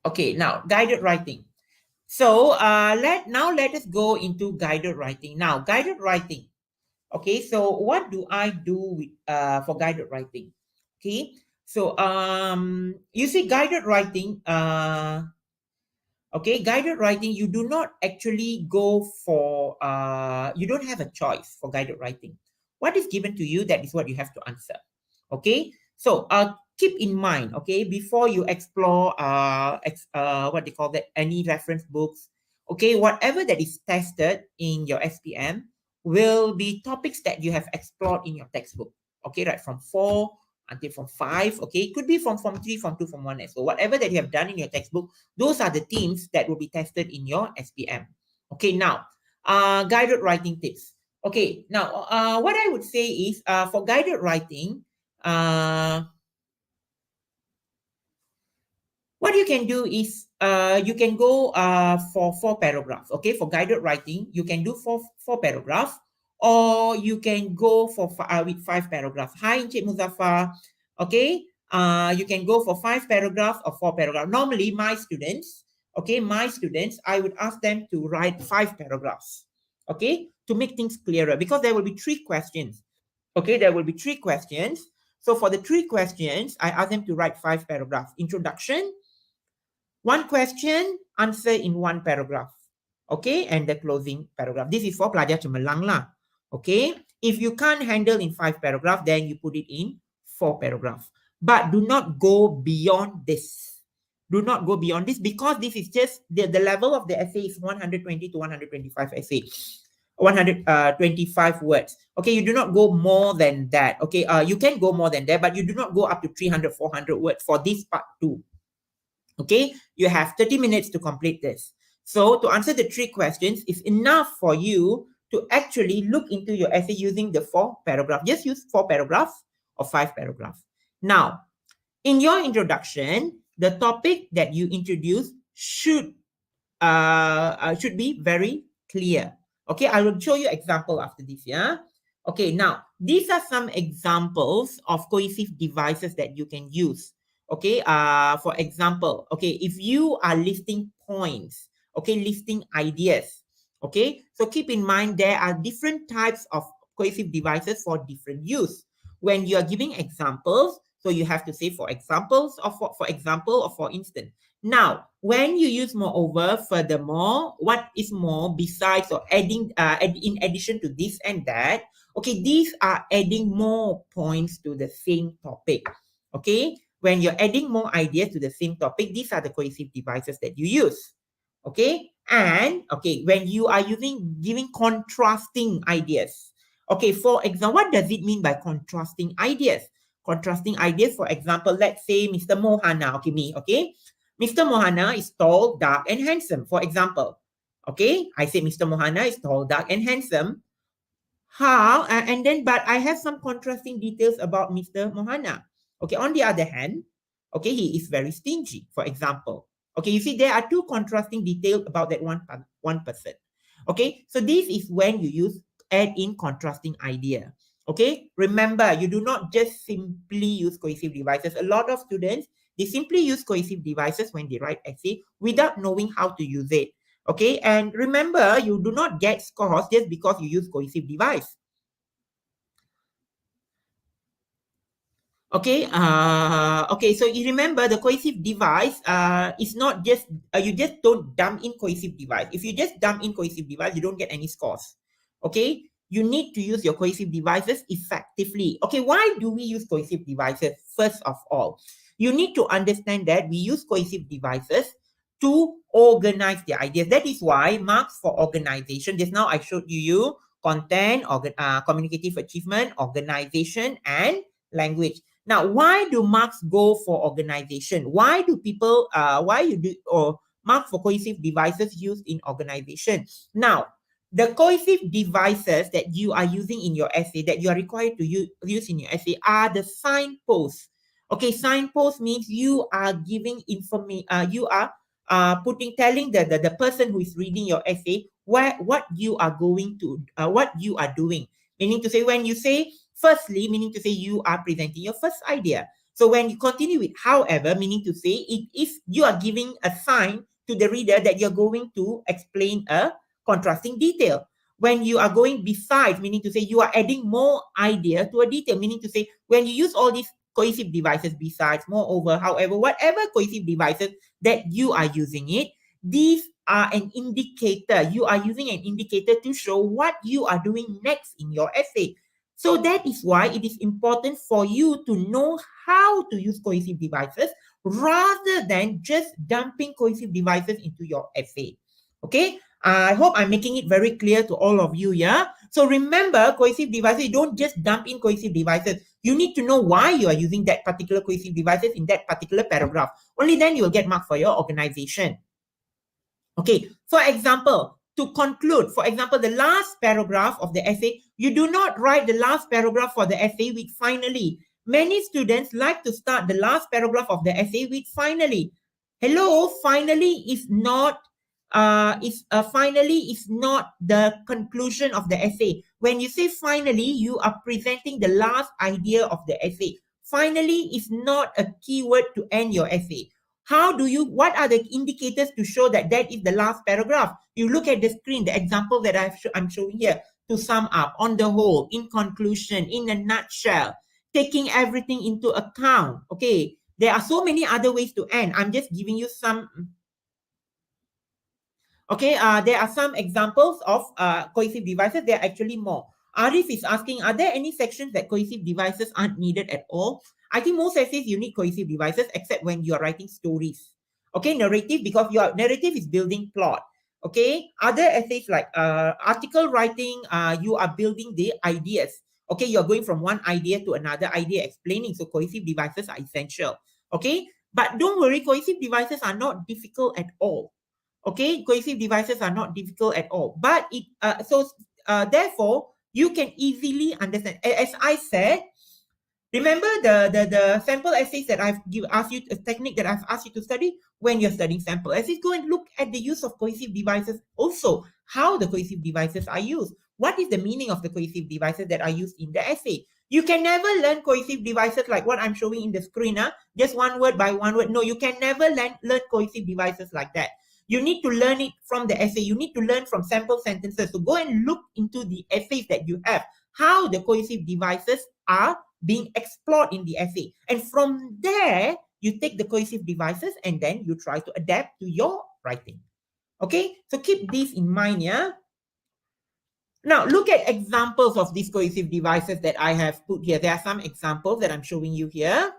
Okay, now guided writing. So let us go into guided writing. Now, guided writing. Okay, so what do I do with for guided writing? Okay, so you see guided writing, okay, guided writing, you do not actually go for you don't have a choice for guided writing. What is given to you, that is what you have to answer. Okay, so keep in mind, okay, before you explore what they call that, any reference books, okay, whatever that is tested in your SPM will be topics that you have explored in your textbook. Okay, right from 4 until from 5. Okay, it could be from Form 3, Form 2, Form 1. So whatever that you have done in your textbook, those are the themes that will be tested in your SPM. Okay, now guided writing tips. Okay, now what I would say is for guided writing, what you can do is you can go for 4 paragraphs. Okay, for guided writing, you can do four paragraphs, or you can go for with 5 paragraphs. Hi, Encik Muzaffar. Okay, you can go for 5 paragraphs or 4 paragraphs. Normally, my students, I would ask them to write 5 paragraphs. Okay, to make things clearer, because there will be 3 questions. Okay, there will be 3 questions. So for the 3 questions, I ask them to write 5 paragraphs. Introduction, 1 question, answer in 1 paragraph. Okay, and the closing paragraph. This is for pelajar Cemerlang lah. Okay, if you can't handle in 5 paragraphs, then you put it in 4 paragraphs. But do not go beyond this. Do not go beyond this, because this is just the level of the essay is 120 to 125 essay. 125 words. Okay, you do not go more than that. Okay, you can go more than that, but you do not go up to 300, 400 words for this part 2. Okay, you have 30 minutes to complete this. So to answer the 3 questions is enough for you to actually look into your essay using the 4 paragraphs. Just use 4 paragraphs or 5 paragraphs. Now, in your introduction, the topic that you introduce should be very clear. Okay, I will show you example after this. Yeah. Okay, now these are some examples of cohesive devices that you can use. Okay, for example, okay, if you are listing points, okay, listing ideas, okay, so keep in mind there are different types of cohesive devices for different use. When you are giving examples, so you have to say for examples or for example or for instance. Now, when you use moreover, furthermore, what is more besides or adding in addition to this and that, okay, these are adding more points to the same topic. Okay, when you're adding more ideas to the same topic, these are the cohesive devices that you use. Okay, and okay, when you are giving contrasting ideas. Okay, for example, what does it mean by contrasting ideas? Contrasting ideas, for example, let's say Mr. Mohana, okay, me, okay? Mr. Mohana is tall, dark, and handsome, for example. Okay, I say Mr. Mohana is tall, dark, and handsome. How? And then, but I have some contrasting details about Mr. Mohana. Okay, on the other hand, okay, he is very stingy, for example. Okay, you see, there are two contrasting details about that one person. Okay, so this is when you add in contrasting idea. Okay, remember, you do not just simply use cohesive devices. A lot of students, they simply use cohesive devices when they write essay without knowing how to use it. Okay, and remember, you do not get scores just because you use cohesive device. Okay, okay, so you remember the cohesive device is not just, you just don't dump in cohesive device. If you just dump in cohesive device, you don't get any scores. Okay, you need to use your cohesive devices effectively. Okay, why do we use cohesive devices? First of all, you need to understand that we use cohesive devices to organize the ideas. That is why marks for organization, just now I showed you content, communicative achievement, organization, and language. Now, why do marks go for organization? Why do people, why you do, or mark for cohesive devices used in organization? Now, the cohesive devices that you are using in your essay, that you are required to use in your essay, are the signposts. Okay, signpost means you are giving information, you are telling the person who is reading your essay what you are going to, what you are doing. Meaning to say, when you say firstly, meaning to say you are presenting your first idea. So when you continue with however, meaning to say it is you are giving a sign to the reader that you're going to explain a contrasting detail. When you are going besides, meaning to say you are adding more idea to a detail, meaning to say when you use all these cohesive devices besides, moreover, however, whatever cohesive devices that you are using it, these are an indicator. You are using an indicator to show what you are doing next in your essay. So that is why it is important for you to know how to use cohesive devices rather than just dumping cohesive devices into your essay. Okay, I hope I'm making it very clear to all of you, yeah? So remember, cohesive devices, you don't just dump in cohesive devices. You need to know why you are using that particular cohesive devices in that particular paragraph. Only then you will get marked for your organization. Okay, for example, to conclude, for example, the last paragraph of the essay, you do not write the last paragraph for the essay with finally. Many students like to start the last paragraph of the essay with finally. Hello, finally is not finally is not the conclusion of the essay. When you say finally, you are presenting the last idea of the essay. Finally is not a keyword to end your essay. What are the indicators to show that that is the last paragraph? You look at the screen, the example that I'm showing here. To sum up, on the whole, in conclusion, in a nutshell, taking everything into account. Okay, there are so many other ways to end. I'm just giving you some. Okay, there are some examples of cohesive devices. There are actually more. Arif is asking, are there any sections that cohesive devices aren't needed at all? I think most essays you need cohesive devices except when you are writing stories. Okay, narrative, because your narrative is building plot. Okay, other essays like article writing, you are building the ideas. Okay, you're going from one idea to another idea explaining. So cohesive devices are essential. Okay, but don't worry, cohesive devices are not difficult at all. Okay, cohesive devices are not difficult at all. But therefore, you can easily understand. As I said, remember the sample essays that I've asked you, a technique that I've asked you to study when you're studying sample essays. Go and look at the use of cohesive devices also, how the cohesive devices are used. what is the meaning of the cohesive devices that are used in the essay? You can never learn cohesive devices like what I'm showing in the screen, just one word by one word. No, you can never learn cohesive devices like that. You need to learn it from the essay. You need to learn from sample sentences. So go and look into the essays that you have, how the cohesive devices are being explored in the essay. And from there, you take the cohesive devices and then you try to adapt to your writing. Okay, so keep this in mind, yeah? Now, look at examples of these cohesive devices that I have put here. There are some examples that I'm showing you here.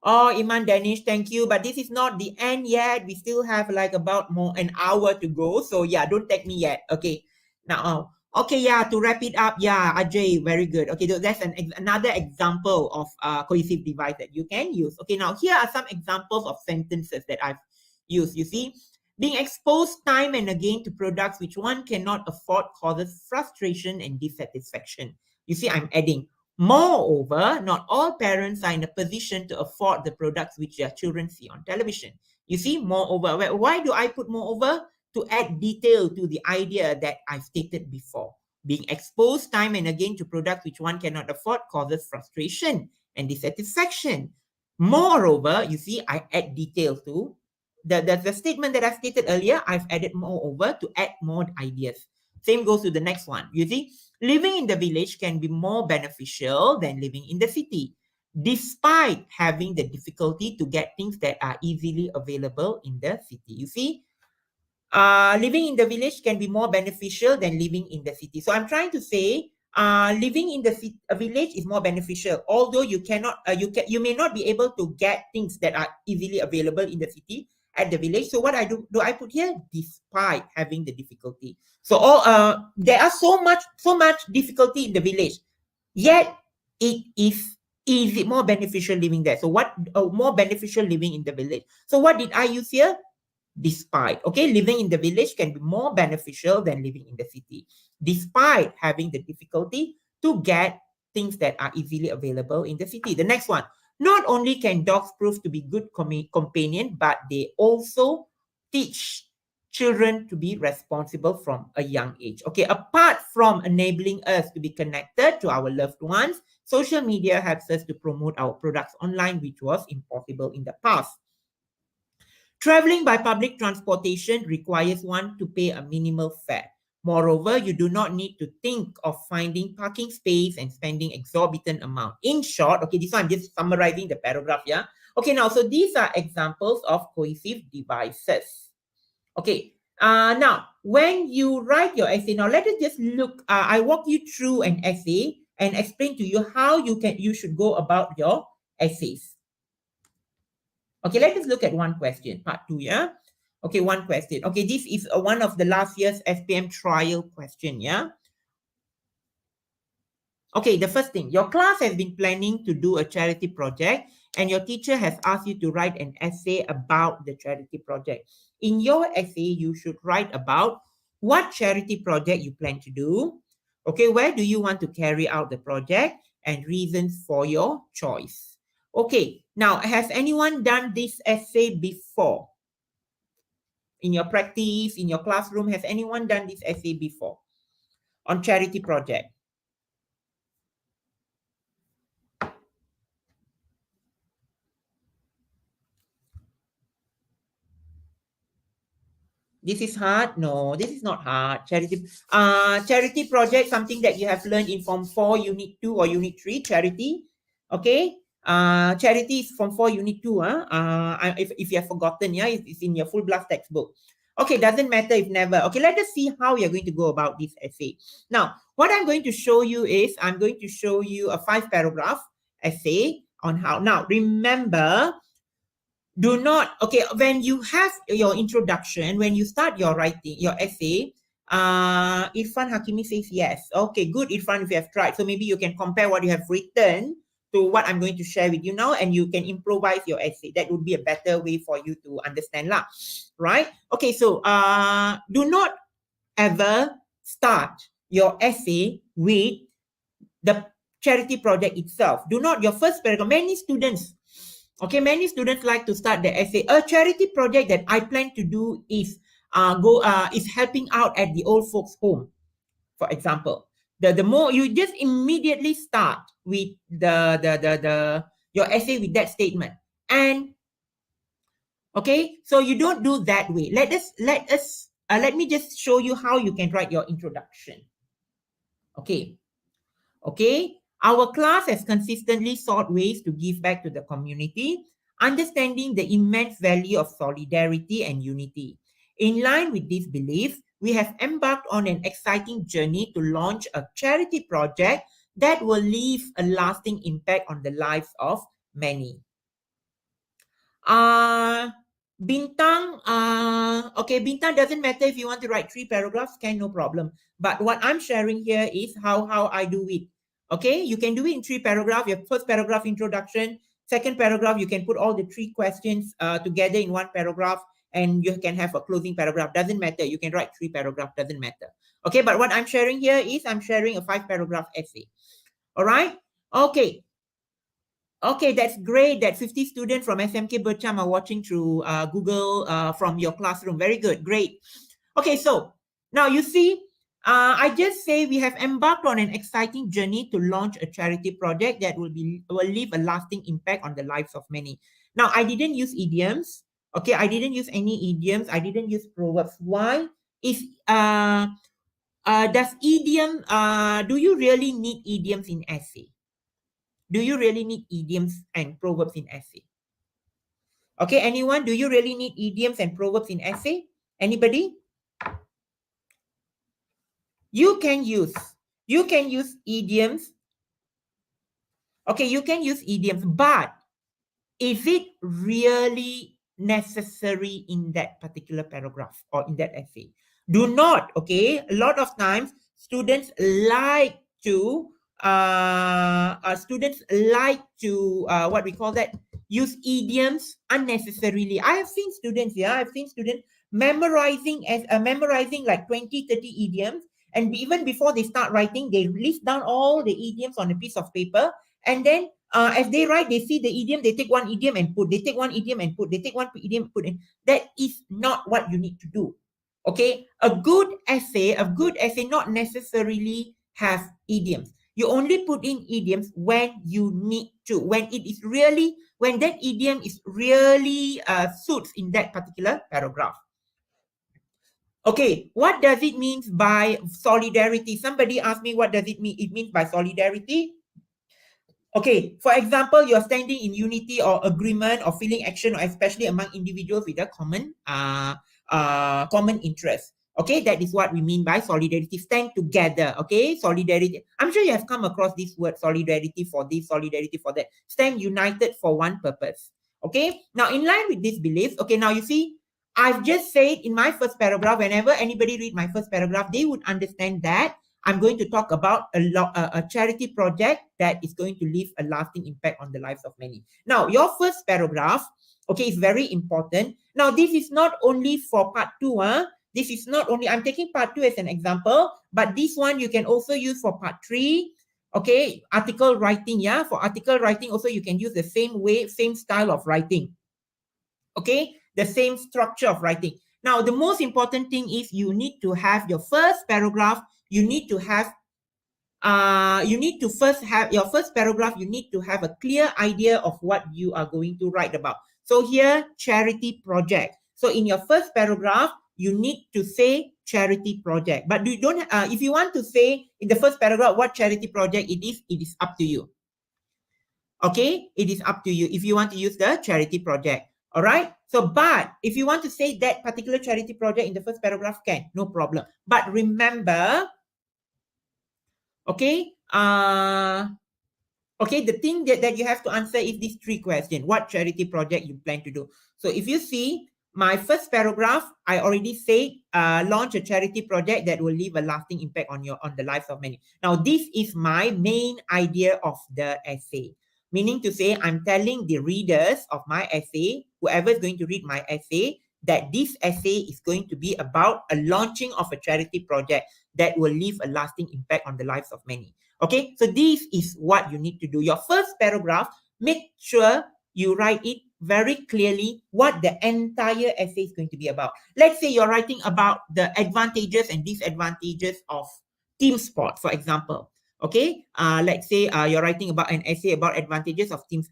Oh, Iman Danish, thank you. But this is not the end yet. We still have like about an hour to go. So yeah, don't take me yet. Okay. Now, okay, yeah, to wrap it up, yeah, Ajay, very good. Okay, that's another example of cohesive device that you can use. Okay, now here are some examples of sentences that I've used. You see, being exposed time and again to products which one cannot afford causes frustration and dissatisfaction. You see, I'm adding, moreover, not all parents are in a position to afford the products which their children see on television. You see, moreover, why do I put moreover? To add detail to the idea that I stated before. Being exposed time and again to products which one cannot afford causes frustration and dissatisfaction. Moreover, you see, I add detail to the statement that I stated earlier. I've added moreover to add more ideas. Same goes to the next one. You see, living in the village can be more beneficial than living in the city, despite having the difficulty to get things that are easily available in the city. You see, living in the village can be more beneficial than living in the city. So I'm trying to say, living in the village is more beneficial, although you cannot, you may not be able to get things that are easily available in the city at the village. So what I do I put here? Despite having the difficulty. So there are so much difficulty in the village, yet it is more beneficial living there. So what more beneficial living in the village? So what did I use here? Despite. Okay, living in the village can be more beneficial than living in the city, despite having the difficulty to get things that are easily available in the city. The next one, not only can dogs prove to be good companion, but they also teach children to be responsible from a young age. Okay, apart from enabling us to be connected to our loved ones, social media helps us to promote our products online, which was impossible in the past. Traveling by public transportation requires one to pay a minimal fare. Moreover, you do not need to think of finding parking space and spending exorbitant amount. In short, okay, this one I'm just summarizing the paragraph, yeah? Okay, now, so these are examples of cohesive devices. Okay, now, when you write your essay, now let us just look, I walk you through an essay and explain to you how you should go about your essays. Okay, let us look at one question, part 2, yeah? Okay, one question. Okay, this is one of the last year's SPM trial question, yeah? Okay, the first thing, your class has been planning to do a charity project and your teacher has asked you to write an essay about the charity project. In your essay, you should write about what charity project you plan to do, okay, where do you want to carry out the project, and reasons for your choice. Okay, now, has anyone done this essay before? In your practice, in your classroom, has anyone done this essay before on charity project? This is hard? No, this is not hard. Charity project, something that you have learned in Form 4, Unit 2 or Unit 3, charity. Okay. Charity is Form 4, Unit 2. If you have forgotten, yeah, it's in your full blast textbook. Okay, doesn't matter if never. Okay, let us see how you're going to go about this essay. Now, what I'm going to show you is, I'm going to show you a 5-paragraph essay on how. Now, remember, do not, okay, when you have your introduction, when you start your writing, your essay, Irfan Hakimi says yes. Okay, good, Irfan, if you have tried. So maybe you can compare what you have written to what I'm going to share with you now, and you can improvise your essay. That would be a better way for you to understand lah, right? Okay, so do not ever start your essay with the charity project itself. Do not, your first paragraph, many students like to start the essay. A charity project that I plan to do is is helping out at the old folks home. For example, the more you just immediately start with your essay with that statement. And okay, so you don't do that way. Let me just show you how you can write your introduction. Okay. Our class has consistently sought ways to give back to the community, understanding the immense value of solidarity and unity. In line with this belief, we have embarked on an exciting journey to launch a charity project that will leave a lasting impact on the lives of many. Bintang, okay, Bintang, doesn't matter if you want to write 3 paragraphs, no problem. But what I'm sharing here is how I do it. Okay, you can do it in 3 paragraphs. Your first paragraph introduction, second paragraph, you can put all the 3 questions together in 1 paragraph, and you can have a closing paragraph. Doesn't matter. You can write 3 paragraphs, doesn't matter. Okay, but what I'm sharing here is I'm sharing a 5 paragraph essay. All right. Okay, that's great that 50 students from SMK Bercham are watching through Google from your classroom. Very good, great. Okay, so now you see, I just say we have embarked on an exciting journey to launch a charity project that will leave a lasting impact on the lives of many. Now, I didn't use idioms. Okay, I didn't use any idioms. I didn't use proverbs. Why? Does idiom, do you really need idioms in essay? Do you really need idioms and proverbs in essay? Okay, anyone? Do you really need idioms and proverbs in essay? Anybody? You can use idioms. Okay, you can use idioms, but is it really necessary in that particular paragraph or in that essay? Do not, okay? A lot of times students like to what we call that, use idioms unnecessarily. I've seen students memorizing like 20, 30 idioms, and even before they start writing, they list down all the idioms on a piece of paper, and then as they write, they see the idiom, they take one idiom and put, they take one idiom and put, they take one idiom and put in. That is not what you need to do. Okay, a good essay not necessarily have idioms. You only put in idioms when you need to, when that idiom is really suits in that particular paragraph. Okay, what does it mean by solidarity? Somebody asked me, what does it mean? It means by solidarity. Okay, for example, you're standing in unity or agreement or feeling action, or especially among individuals with a common interest. Okay, that is what we mean by solidarity. Stand together. Okay, solidarity. I'm sure you have come across this word, solidarity for this, solidarity for that. Stand united for one purpose. Okay, now in line with these beliefs, okay, now you see, I've just said in my first paragraph, whenever anybody read my first paragraph, they would understand that I'm going to talk about a charity project that is going to leave a lasting impact on the lives of many. Now, your first paragraph, okay, is very important. Now, this is not only for part 2. This is not only, I'm taking part 2 as an example, but this one you can also use for part 3. Okay, article writing, yeah. For article writing also, you can use the same way, same style of writing. Okay, the same structure of writing. Now, the most important thing is you need to have your first paragraph. You need to have your first paragraph, you need to have a clear idea of what you are going to write about. So here, charity project. So in your first paragraph, you need to say charity project. But you don't, if you want to say in the first paragraph what charity project it is up to you. Okay, it is up to you if you want to use the charity project. All right. So, but if you want to say that particular charity project in the first paragraph, no problem. But remember, okay, okay, the thing that you have to answer is these 3 questions. What charity project you plan to do? So if you see my first paragraph, I already said launch a charity project that will leave a lasting impact on the lives of many. Now, this is my main idea of the essay. Meaning to say, I'm telling the readers of my essay, whoever is going to read my essay, that this essay is going to be about a launching of a charity project that will leave a lasting impact on the lives of many. Okay, so this is what you need to do. Your first paragraph, make sure you write it very clearly what the entire essay is going to be about. Let's say you're writing about the advantages and disadvantages of team sport, for example. Okay, let's say you're writing about an essay about advantages of team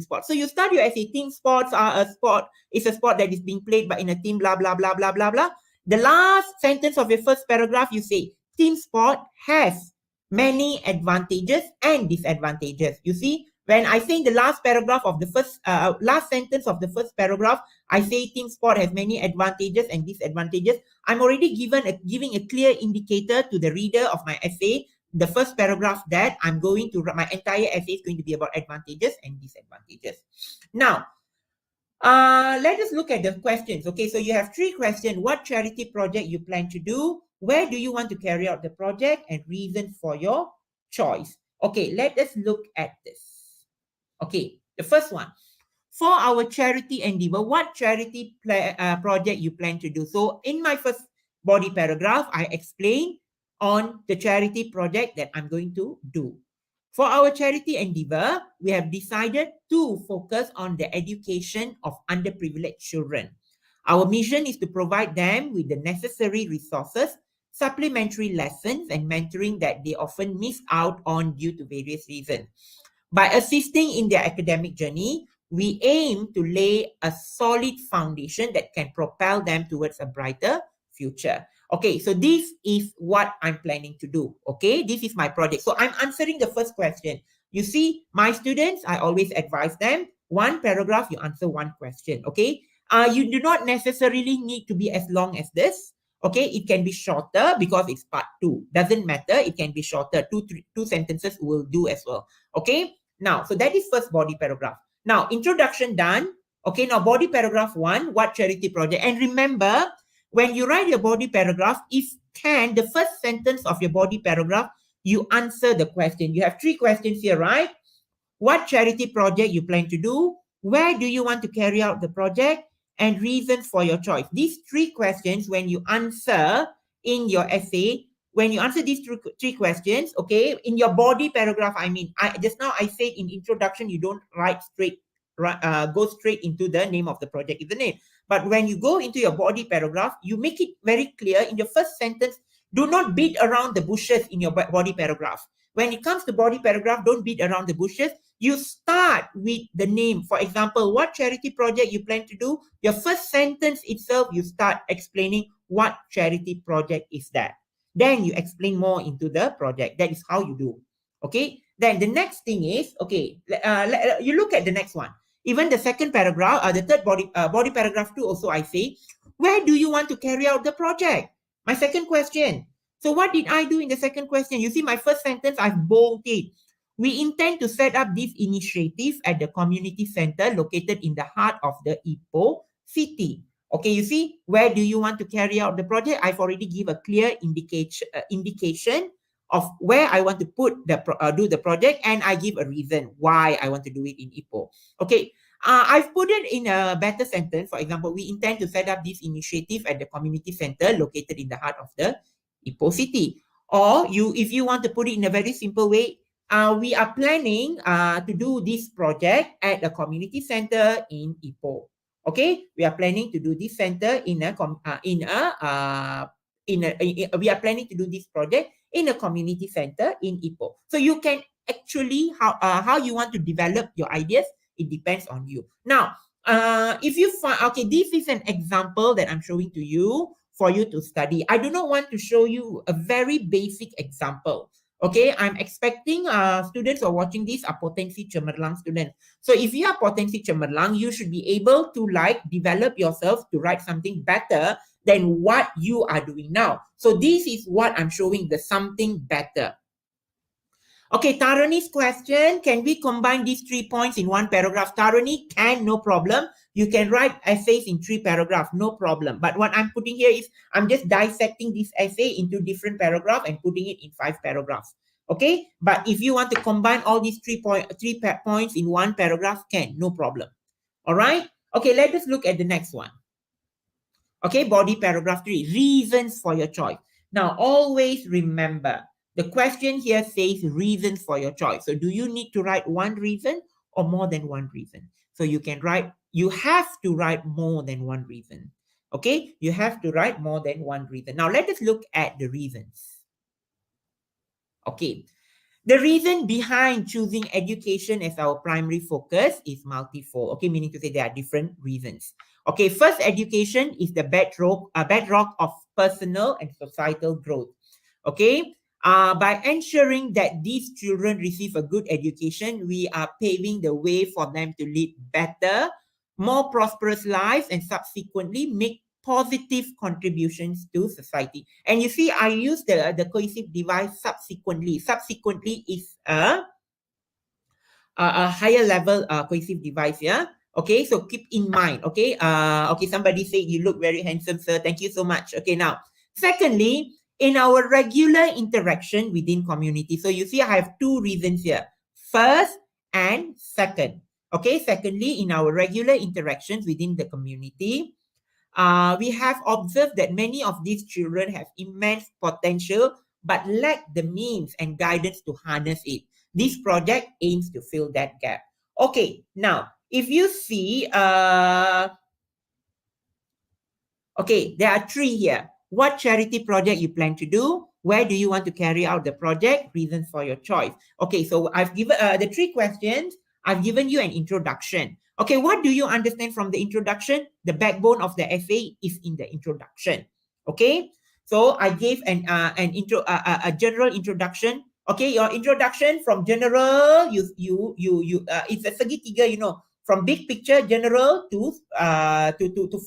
sport. So you start your essay. Team sports are a sport. It's a sport that is being played by in a team. Blah blah blah blah blah blah. The last sentence of your first paragraph, you say team sport has many advantages and disadvantages. You see, when I say in the last paragraph of the last sentence of the first paragraph, I say team sport has many advantages and disadvantages. I'm already giving a clear indicator to the reader of my essay, the first paragraph, that I'm going to, my entire essay is going to be about advantages and disadvantages. Now, let us look at the questions. Okay, so you have 3 questions. What charity project you plan to do? Where do you want to carry out the project? And reason for your choice. Okay, let us look at this. Okay, the first one. For our charity endeavor, what charity project you plan to do? So in my first body paragraph, I explain on the charity project that I'm going to do. For our charity endeavor, we have decided to focus on the education of underprivileged children. Our mission is to provide them with the necessary resources, supplementary lessons, and mentoring that they often miss out on due to various reasons. By assisting in their academic journey, we aim to lay a solid foundation that can propel them towards a brighter future. Okay, so this is what I'm planning to do. Okay, this is my project. So I'm answering the first question. You see, my students, I always advise them, 1 paragraph, you answer 1 question. Okay, you do not necessarily need to be as long as this. Okay, it can be shorter because it's part 2. Doesn't matter, it can be shorter. Two sentences will do as well. Okay, now, so that is first body paragraph. Now, introduction done. Okay, now body paragraph 1, what charity project? And remember, when you write your body paragraph, if can, the first sentence of your body paragraph, you answer the question. You have 3 questions here, right? What charity project you plan to do? Where do you want to carry out the project? And reasons for your choice. These 3 questions, when you answer in your essay, when you answer these 3 questions, okay, in your body paragraph, I mean, just now I said in introduction, you don't write straight, go straight into the name of the project, isn't it? But when you go into your body paragraph, you make it very clear in your first sentence. Do not beat around the bushes in your body paragraph. When it comes to body paragraph, don't beat around the bushes. You start with the name. For example, what charity project you plan to do? Your first sentence itself, you start explaining what charity project is that. Then you explain more into the project. That is how you do. Okay. Then the next thing is, okay, you look at the next one. Even the second paragraph, the third body paragraph 2 also I say, where do you want to carry out the project? My second question. So what did I do in the second question? You see, my first sentence, I've bolded. We intend to set up this initiative at the community center located in the heart of the Ipoh city. Okay, you see, where do you want to carry out the project? I've already give a clear indication of where I want to do the project, and I give a reason why I want to do it in Ipoh. Okay, I've put it in a better sentence. For example, we intend to set up this initiative at the community center located in the heart of the Ipoh city. Or if you want to put it in a very simple way, we are planning to do this project at a community center in Ipoh. Okay, we are planning to do this center we are planning to do this project in a community center in Ipoh. So you can actually how you want to develop your ideas. It depends on you. Now, if you find, okay, this is an example that I'm showing to you for you to study. I do not want to show you a very basic example. Okay, I'm expecting students who are watching this are Potensi Cemerlang students. So if you are Potensi Cemerlang, you should be able to develop yourself to write something better than what you are doing now. So this is what I'm showing, the something better. Okay, Tarani's question, can we combine these 3 points in 1 paragraph? Tarani can, no problem. You can write essays in 3 paragraphs, no problem. But what I'm putting here is, I'm just dissecting this essay into different paragraphs and putting it in 5 paragraphs. Okay, but if you want to combine all these 3 points in 1 paragraph, can, no problem. All right, okay, let us look at the next one. Okay, body paragraph 3, reasons for your choice. Now, always remember, the question here says reasons for your choice. So do you need to write 1 reason or more than 1 reason? So you have to write more than 1 reason. Okay, you have to write more than 1 reason. Now let us look at the reasons. Okay. The reason behind choosing education as our primary focus is multifold. Okay, meaning to say there are different reasons. Okay, first, education is the bedrock of personal and societal growth. Okay, by ensuring that these children receive a good education, we are paving the way for them to lead better, more prosperous lives, and subsequently make positive contributions to society. And you see, I use the cohesive device subsequently. Subsequently is a higher level cohesive device, yeah? Okay, so keep in mind, okay? Okay, somebody said you look very handsome, sir. Thank you so much. Okay, now, secondly, in our regular interaction within community. So you see, I have two reasons here. First and second. Okay, secondly, in our regular interactions within the community, we have observed that many of these children have immense potential but lack the means and guidance to harness it. This project aims to fill that gap. Okay, now, if you see, okay, there are three here. What charity project you plan to do? Where do you want to carry out the project? Reasons for your choice. Okay, so I've given the three questions. I've given you an introduction. Okay, what do you understand from the introduction? The backbone of the essay is in the introduction. Okay, so I gave a general introduction. Okay, your introduction from general, it's a segitiga, you know, from big picture general to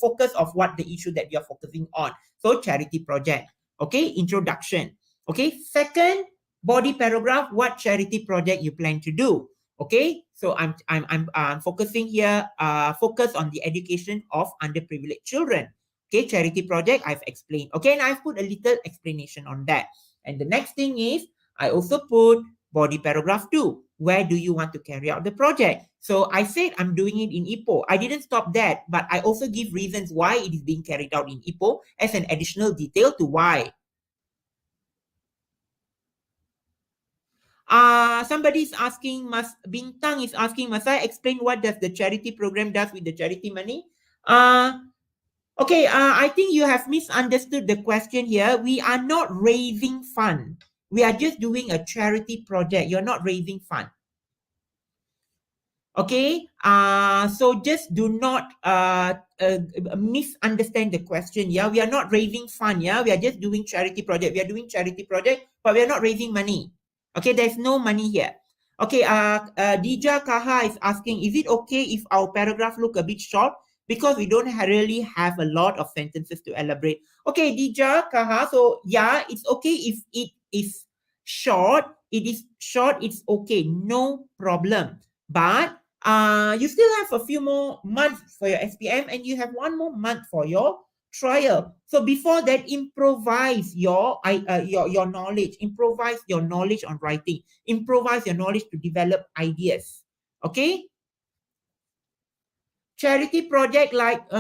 focus of what the issue that you're focusing on. So charity project. Okay, introduction. Okay, second body paragraph, what charity project you plan to do. Okay, so I'm focusing here, focus on the education of underprivileged children. Okay, charity project I've explained. Okay, and I've put a little explanation on that. And the next thing is I also put body paragraph 2. Where do you want to carry out the project? So I said I'm doing it in Ipoh. I didn't stop that, but I also give reasons why it is being carried out in Ipoh as an additional detail to why. Somebody is asking, Bintang is asking, must I explain what does the charity program does with the charity money? Okay, I think you have misunderstood the question here. We are not raising fund. We are just doing a charity project. You're not raising fund. Okay, so just do not misunderstand the question. Yeah, we are not raising fund. Yeah, we are just doing charity project. We are doing charity project, but we are not raising money. Okay, there's no money here. Okay, Dija Kaha is asking, is it okay if our paragraph look a bit short? Because we don't really have a lot of sentences to elaborate. Okay, Dija Kaha, so yeah, it's okay if it is short. It is short, it's okay, no problem. But you still have a few more months for your SPM and you have one more month for your trial. So before that, improvise your knowledge, improvise your knowledge on writing, improvise your knowledge to develop ideas. Okay. Charity project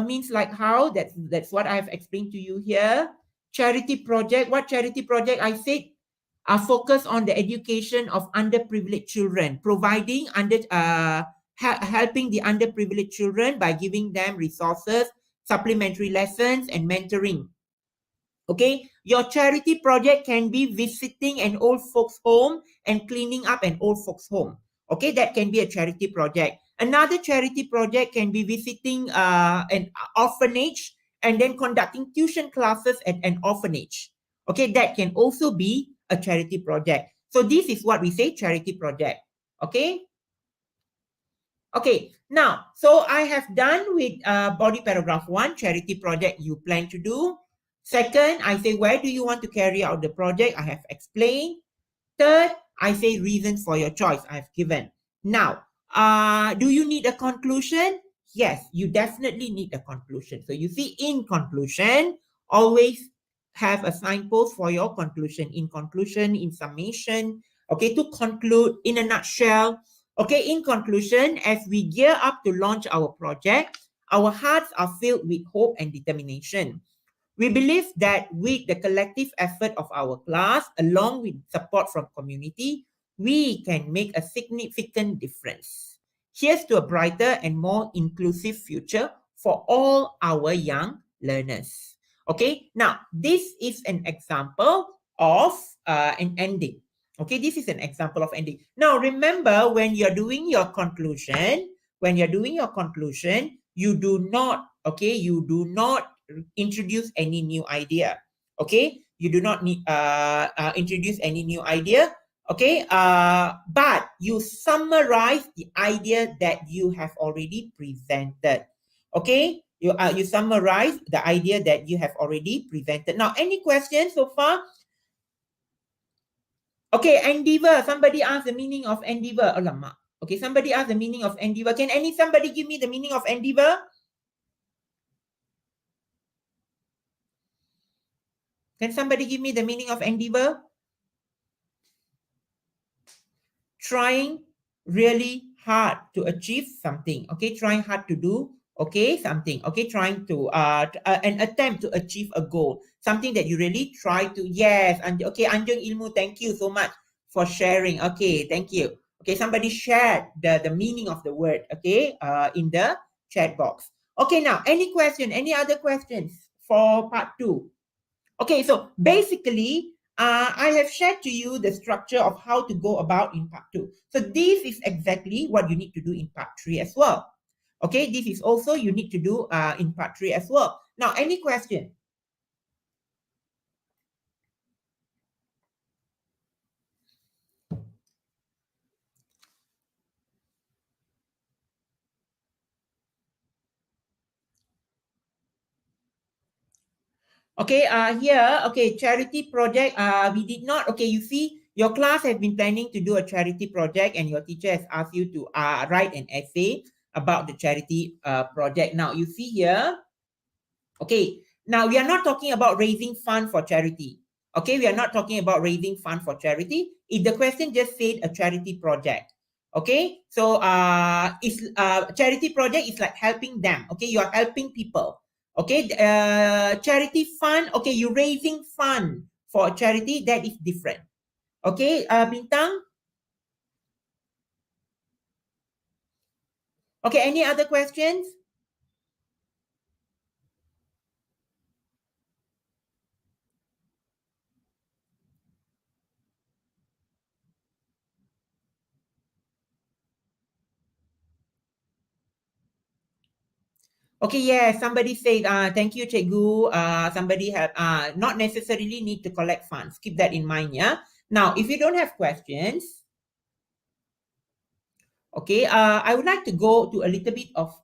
means like how, that's what I've explained to you here. Charity project, what charity project I said? Focus on the education of underprivileged children, providing helping the underprivileged children by giving them resources, supplementary lessons, and mentoring. Okay, your charity project can be visiting an old folks home and cleaning up an old folks home. Okay, that can be a charity project. Another charity project can be visiting an orphanage and then conducting tuition classes at an orphanage. Okay, that can also be a charity project. So this is what we say charity project. Okay. Okay, now, so I have done with body paragraph 1, charity project you plan to do. Second, I say, where do you want to carry out the project? I have explained. Third, I say reasons for your choice I have given. Now, do you need a conclusion? Yes, you definitely need a conclusion. So you see, in conclusion, always have a signpost for your conclusion. In conclusion, in summation, okay, to conclude, in a nutshell. Okay, in conclusion, as we gear up to launch our project, our hearts are filled with hope and determination. We believe that with the collective effort of our class, along with support from community, we can make a significant difference. Here's to a brighter and more inclusive future for all our young learners. Okay, now this is an example of an ending. Okay, this is an example of ending. Now, remember, when you're doing your conclusion, you do not, okay, you do not introduce any new idea. Okay, you do not need introduce any new idea. Okay, but you summarize the idea that you have already presented. Okay, you summarize the idea that you have already presented. Now, any questions so far? Okay, endeavor. Somebody asked the meaning of endeavor. Alamak. Okay, somebody asked the meaning of endeavor. Can somebody give me the meaning of endeavor? Can somebody give me the meaning of endeavor? Trying really hard to achieve something. Okay, trying hard to do something. Okay, trying to an attempt to achieve a goal. Something that you really try to. Yes, and okay, Anjung Ilmu, thank you so much for sharing. Okay, thank you. Okay, somebody shared the meaning of the word, okay, in the chat box. Okay, now, any question, any other questions for part 2? Okay, so basically, I have shared to you the structure of how to go about in part 2. So this is exactly what you need to do in part 3 as well. Okay, this is also you need to do in part 3 as well. Now, any question? Okay, here, okay, charity project, we did not, okay, you see, your class has been planning to do a charity project and your teacher has asked you to write an essay about the charity project. Now, you see here, okay, now we are not talking about raising fund for charity. Okay, we are not talking about raising fund for charity. If the question just said a charity project. Okay, so it's charity project is like helping them. Okay, you are helping people. Okay, charity fund. Okay, you raising fund for charity, that is different. Okay, Bintang. Okay, any other questions? Okay, yeah, somebody said, thank you, Cikgu. Somebody have, not necessarily need to collect funds. Keep that in mind, yeah? Now, if you don't have questions, okay, I would like to go to a little bit of,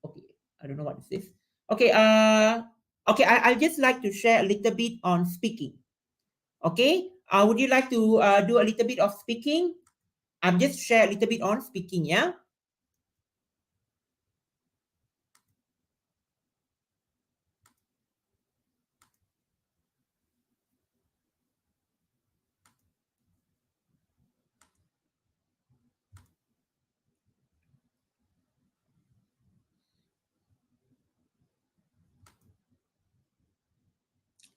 okay, I don't know what is this. Okay, okay, I just like to share a little bit on speaking. Okay, would you like to do a little bit of speaking? I'm just share a little bit on speaking, yeah?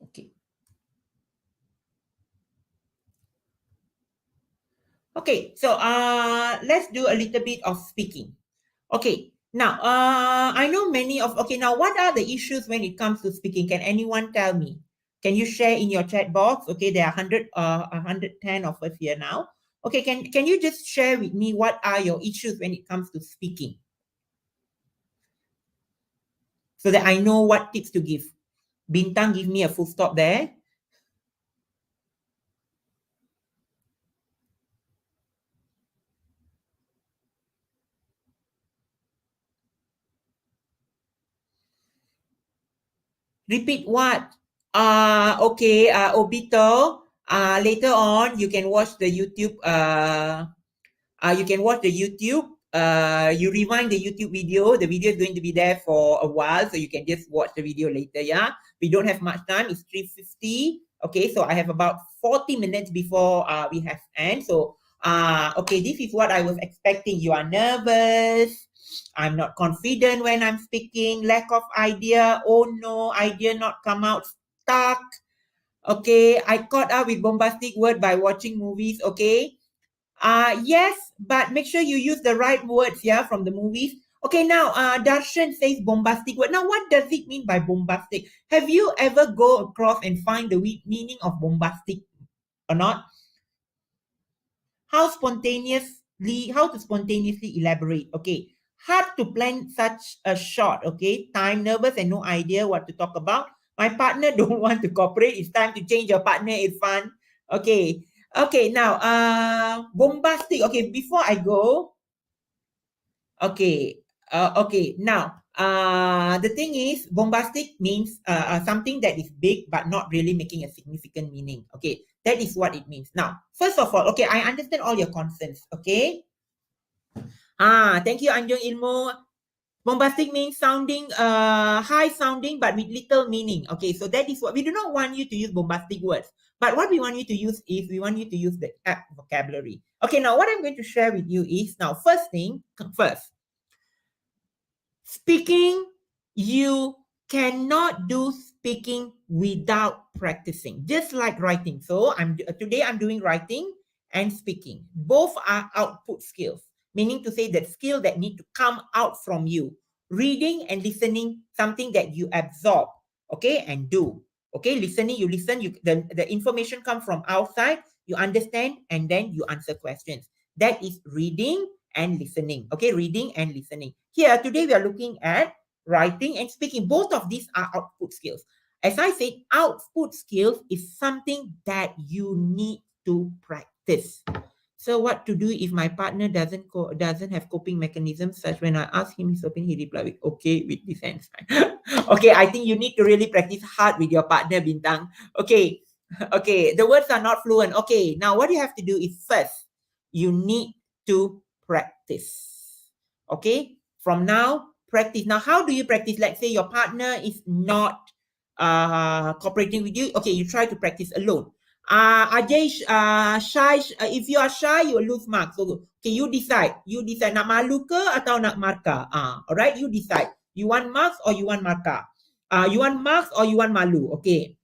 Okay. Okay, so let's do a little bit of speaking. Okay, now I know many of, okay, now what are the issues when it comes to speaking? Can anyone tell me? Can you share in your chat box? Okay, there are 110 of us here now. Okay, can you just share with me what are your issues when it comes to speaking? So that I know what tips to give. Bintang, give me a full stop there. Repeat what? Okay, Obito. Later on, you can watch the YouTube. You can watch the YouTube. You rewind the YouTube video. The video is going to be there for a while, so you can just watch the video later. Yeah, we don't have much time. It's 3:50. Okay, so I have about 40 minutes before we have end. So okay, this is what I was expecting. You are nervous. I'm not confident when I'm speaking. Lack of idea. Oh no, idea not come out. Stuck. Okay, I caught up with bombastic word by watching movies. Okay. Yes, but make sure you use the right words, yeah, from the movies. Okay, now, Darshan says bombastic word. Now, what does it mean by bombastic? Have you ever go across and find the meaning of bombastic or not? how to spontaneously elaborate. Okay, hard to plan such a short. Okay, time, nervous, and no idea what to talk about. My partner don't want to cooperate. It's time to change your partner, Irfan. Okay. Okay, now, bombastic. Okay, before I go, okay, okay, now, the thing is, bombastic means something that is big but not really making a significant meaning. Okay, that is what it means. Now, first of all, okay, I understand all your concerns. Okay. Thank you, Anjung Ilmu. Bombastic means sounding high sounding but with little meaning. Okay, so that is what we do not want you to use bombastic words. But what we want you to use is we want you to use the apt vocabulary. Okay, now what I'm going to share with you is now first thing first. Speaking, you cannot do speaking without practicing, just like writing. So today I'm doing writing and speaking. Both are output skills, meaning to say that skill that need to come out from you. Reading and listening, something that you absorb, okay, and do. Okay, listening, you listen, the information comes from outside, you understand, and then you answer questions. That is reading and listening. Okay, reading and listening. Here, today we are looking at writing and speaking. Both of these are output skills. As I said, output skills is something that you need to practice. So what to do if my partner doesn't have coping mechanisms such when I ask him, he replied with okay with this hand sign. Okay, I think you need to really practice hard with your partner, Bintang. Okay, okay, the words are not fluent. Okay, now what you have to do is first, you need to practice. Okay, from now, practice. Now, how do you practice? Let's say your partner is not cooperating with you. Okay, you try to practice alone. Ajay, shy. If you are shy, you will lose marks. So, okay, you decide. You decide nak malu ke atau nak markah. Alright, you decide. You want marks or you want markah? You want marks or you want malu? Okay.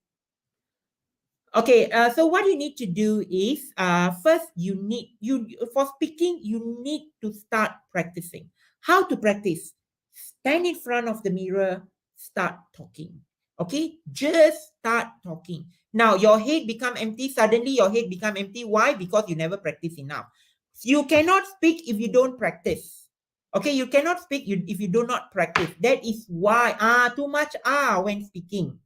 Okay, so what you need to do is, first for speaking, you need to start practicing. How to practice? Stand in front of the mirror, start talking. Okay, just start talking. Now, your head become empty. Suddenly, your head become empty. Why? Because you never practice enough. You cannot speak if you don't practice. Okay, you cannot speak if you do not practice. That is why, too much when speaking.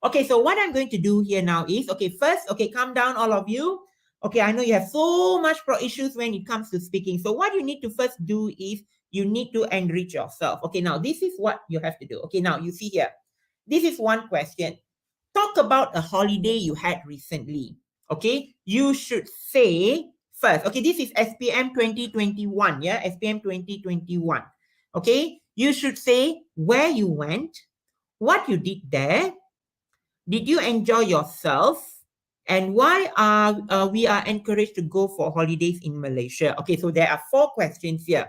Okay, so what I'm going to do here now is, okay, first, okay, calm down, all of you. Okay, I know you have so much issues when it comes to speaking. So what you need to first do is you need to enrich yourself. Okay, now this is what you have to do. Okay, now you see here. This is one question. Talk about a holiday you had recently. Okay, you should say first. Okay, this is SPM 2021. Yeah, SPM 2021. Okay, you should say where you went, what you did there. Did you enjoy yourself? And why we are encouraged to go for holidays in Malaysia? Okay, so there are 4 questions here.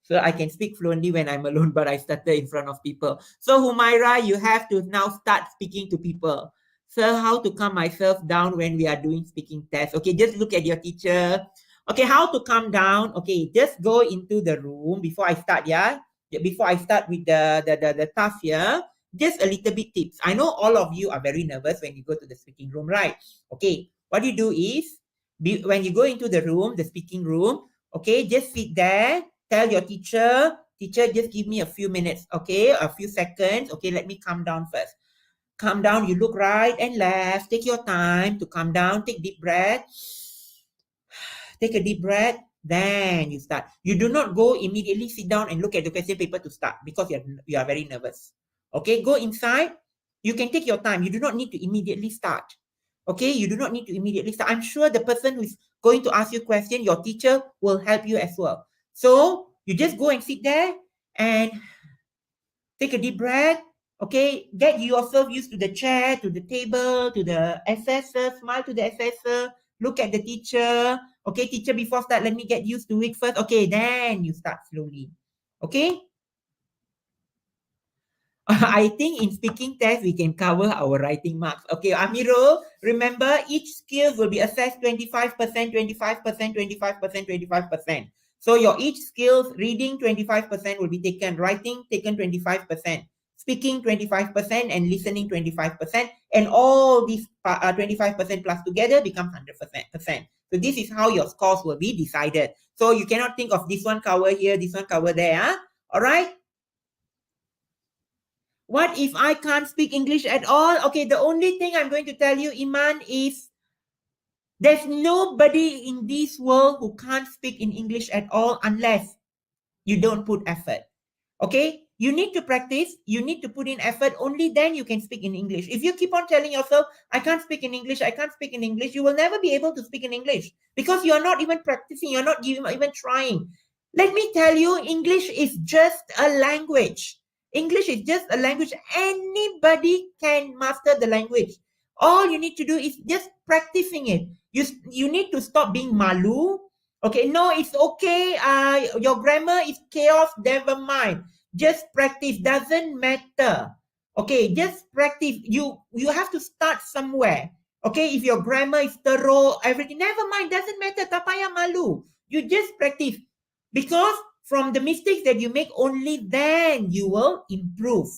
So I can speak fluently when I'm alone, but I started in front of people. So Humaira, you have to now start speaking to people. So how to calm myself down when we are doing speaking tests? Okay, just look at your teacher. Okay, how to calm down? Okay, just go into the room before I start, yeah? Before I start with the task here. Just a little bit tips. I know all of you are very nervous when you go to the speaking room, right? Okay, what you do is, when you go into the room, the speaking room, okay, just sit there, tell your teacher, just give me a few minutes, okay, a few seconds, okay, let me calm down first. Calm down, you look right and left, take your time to calm down, take deep breath, take a deep breath, then you start. You do not go immediately sit down and look at the question paper to start because you are very nervous. Okay, go inside. You can take your time. You do not need to immediately start. Okay, you do not need to immediately start. I'm sure the person who is going to ask you a question, your teacher will help you as well. So you just go and sit there and take a deep breath. Okay, get yourself used to the chair, to the table, to the assessor. Smile to the assessor. Look at the teacher. Okay, teacher, before start, let me get used to it first. Okay, then you start slowly. Okay. I think in speaking test, we can cover our writing marks. Okay, Amiro, remember each skill will be assessed 25%, 25%, 25%, 25%. So your each skills, reading 25% will be taken, writing taken 25%, speaking 25%, and listening 25%. And all these 25% plus together becomes 100%. So this is how your scores will be decided. So you cannot think of this one cover here, this one cover there. Huh? All right. What if I can't speak English at all? Okay, the only thing I'm going to tell you, Iman, is there's nobody in this world who can't speak in English at all unless you don't put effort. Okay, you need to practice, you need to put in effort, only then you can speak in English. If you keep on telling yourself, I can't speak in English, I can't speak in English, you will never be able to speak in English because you're not even practicing, you're not even trying. Let me tell you, English is just a language. English is just a language. Anybody can master the language. All you need to do is just practicing it. You need to stop being malu. Okay, no, it's okay. Your grammar is chaos. Never mind. Just practice. Doesn't matter. Okay, just practice. You have to start somewhere. Okay, if your grammar is thorough, everything, never mind. Doesn't matter. Tak payah malu. You just practice. Because from the mistakes that you make, only then you will improve.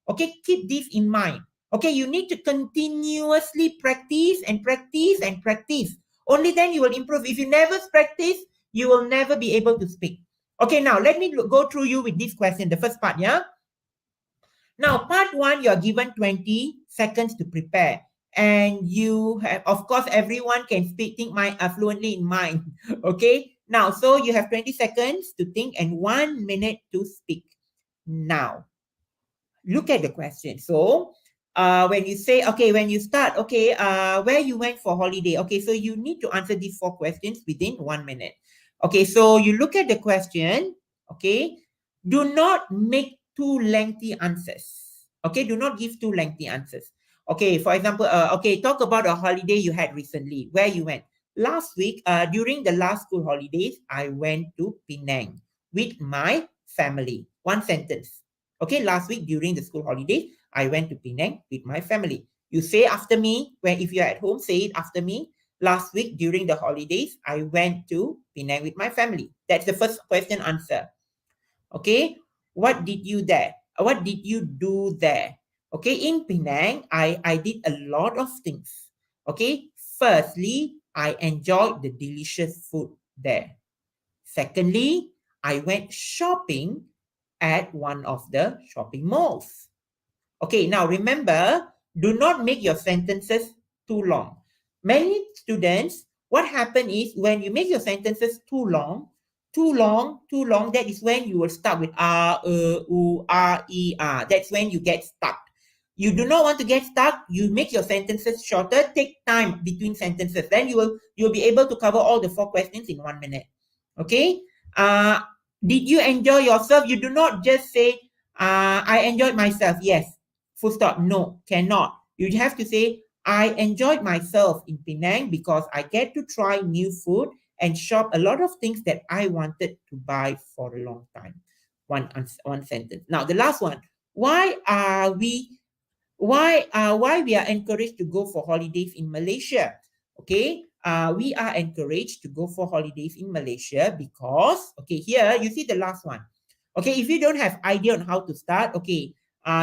Okay, keep this in mind. Okay, you need to continuously practice and practice and practice. Only then you will improve. If you never practice, you will never be able to speak. Okay, now let me go through you with this question, the first part, yeah? Now, part one, you are given 20 seconds to prepare. And you have, of course, everyone can think fluently in mind. Okay, now, so you have 20 seconds to think and 1 minute to speak. Now, look at the question. So, when you say, okay, when you start, okay, where you went for holiday. Okay, so you need to answer these 4 questions within 1 minute. Okay, so you look at the question. Okay, do not make too lengthy answers. Okay, do not give too lengthy answers. Okay, for example, okay, talk about a holiday you had recently. Where you went? Last week, during the last school holidays, I went to Penang with my family. 1 sentence. Okay, last week during the school holidays, I went to Penang with my family. You say after me, if you're at home, say it after me. Last week during the holidays, I went to Penang with my family. That's the first question answer. Okay, what did you there? What did you do there? Okay, in Penang, I did a lot of things. Okay, firstly, I enjoyed the delicious food there. Secondly, I went shopping at one of the shopping malls. Okay, now remember, do not make your sentences too long. Many students, what happens is when you make your sentences too long, that is when you will start with R, U, R, E, R. That's when you get stuck. You do not want to get stuck. You make your sentences shorter. Take time between sentences. Then you will be able to cover all the 4 questions in 1 minute. Okay. Did you enjoy yourself? You do not just say, I enjoyed myself. Yes. Full stop. No, cannot. You have to say, I enjoyed myself in Penang because I get to try new food and shop a lot of things that I wanted to buy for a long time. One sentence. Now, the last one. Why we are encouraged to go for holidays in Malaysia? Okay, we are encouraged to go for holidays in Malaysia because, okay, here you see the last one. Okay, if you don't have idea on how to start, okay,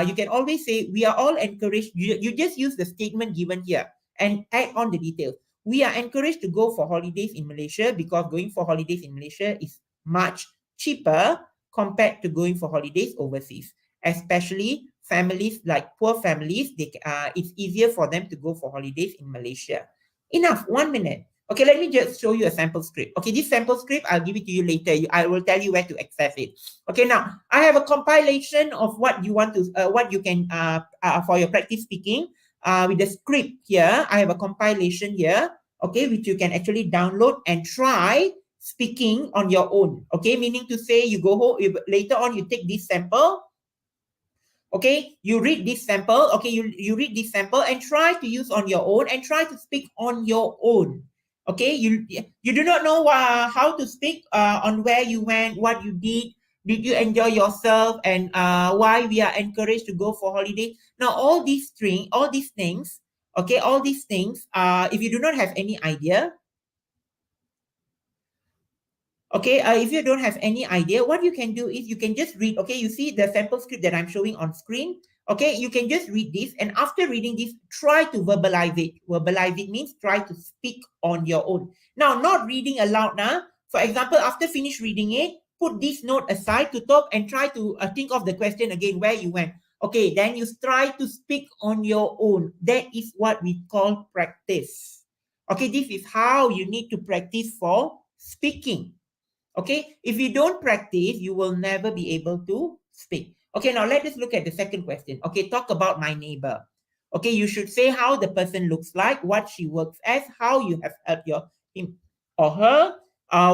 you can always say we are all encouraged. You just use the statement given here and add on the details. We are encouraged to go for holidays in Malaysia because going for holidays in Malaysia is much cheaper compared to going for holidays overseas, especially families like poor families. It's easier for them to go for holidays in Malaysia. Enough, 1 minute. Okay, let me just show you a sample script. Okay, this sample script, I'll give it to you later. I will tell you where to access it. Okay, now I have a compilation of what you want to, what you can, for your practice speaking, with the script here. I have a compilation here, okay, which you can actually download and try speaking on your own. Okay, meaning to say you go home, later on you take this sample. Okay, you read this sample. Okay, you read this sample and try to use on your own and try to speak on your own. Okay, you do not know how to speak on where you went, what you did you enjoy yourself, and why we are encouraged to go for holiday. Now, all these things, okay, all these things, if you do not have any idea, okay, if you don't have any idea, what you can do is you can just read. Okay, you see the sample script that I'm showing on screen. Okay, you can just read this, and after reading this, try to verbalize it. Verbalize it means try to speak on your own. Now, not reading aloud now. For example, after finish reading it, put this note aside to top and try to think of the question again where you went. Okay, then you try to speak on your own. That is what we call practice. Okay, this is how you need to practice for speaking. Okay, if you don't practice, you will never be able to speak. Okay, now let us look at the second question. Okay, talk about my neighbor. Okay, you should say how the person looks like, what she works as, how you have helped him or her,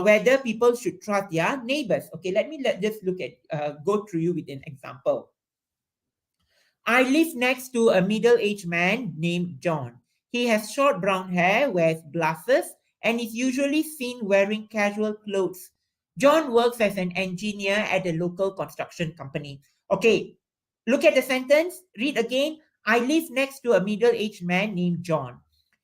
whether people should trust their neighbors. Okay, let me just look at, go through you with an example. I live next to a middle-aged man named John. He has short brown hair, wears glasses, and is usually seen wearing casual clothes. John works as an engineer at a local construction company. Okay, look at the sentence. Read again. I live next to a middle-aged man named John.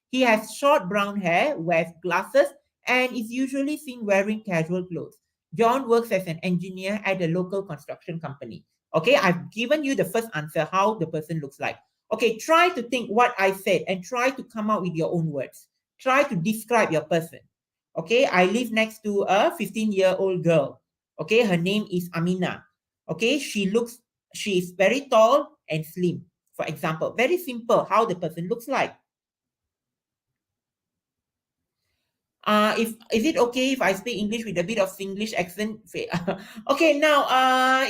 He has short brown hair, wears glasses, and is usually seen wearing casual clothes. John works as an engineer at a local construction company. Okay, I've given you the first answer, how the person looks like. Okay, try to think what I said and try to come out with your own words. Try to describe your person. Okay, I live next to a 15-year-old girl. Okay, her name is Amina. Okay, she is very tall and slim. For example, very simple how the person looks like. If is it okay if I speak English with a bit of Singlish accent? Okay, now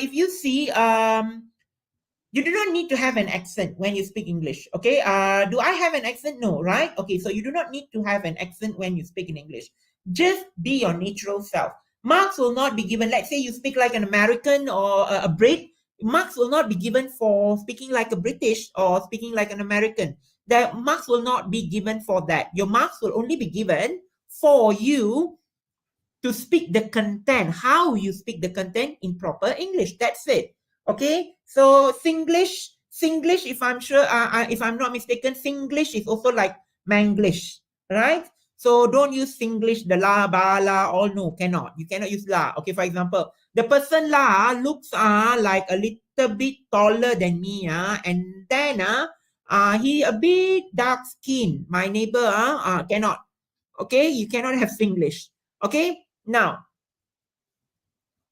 if you see you do not need to have an accent when you speak English. Okay. Do I have an accent? No, right? Okay, so you do not need to have an accent when you speak in English. Just be your natural self. Marks will not be given. Let's say you speak like an American or a Brit. Marks will not be given for speaking like a British or speaking like an American. The marks will not be given for that. Your marks will only be given for you to speak the content, how you speak the content in proper English. That's it. Okay, so Singlish, if I'm sure, if I'm not mistaken, Singlish is also like Manglish, right? So don't use Singlish, the la, ba, la, all no, cannot. You cannot use la. Okay, for example, the person la looks like a little bit taller than me, and then he a bit dark skin. My neighbor cannot. Okay, you cannot have Singlish. Okay, now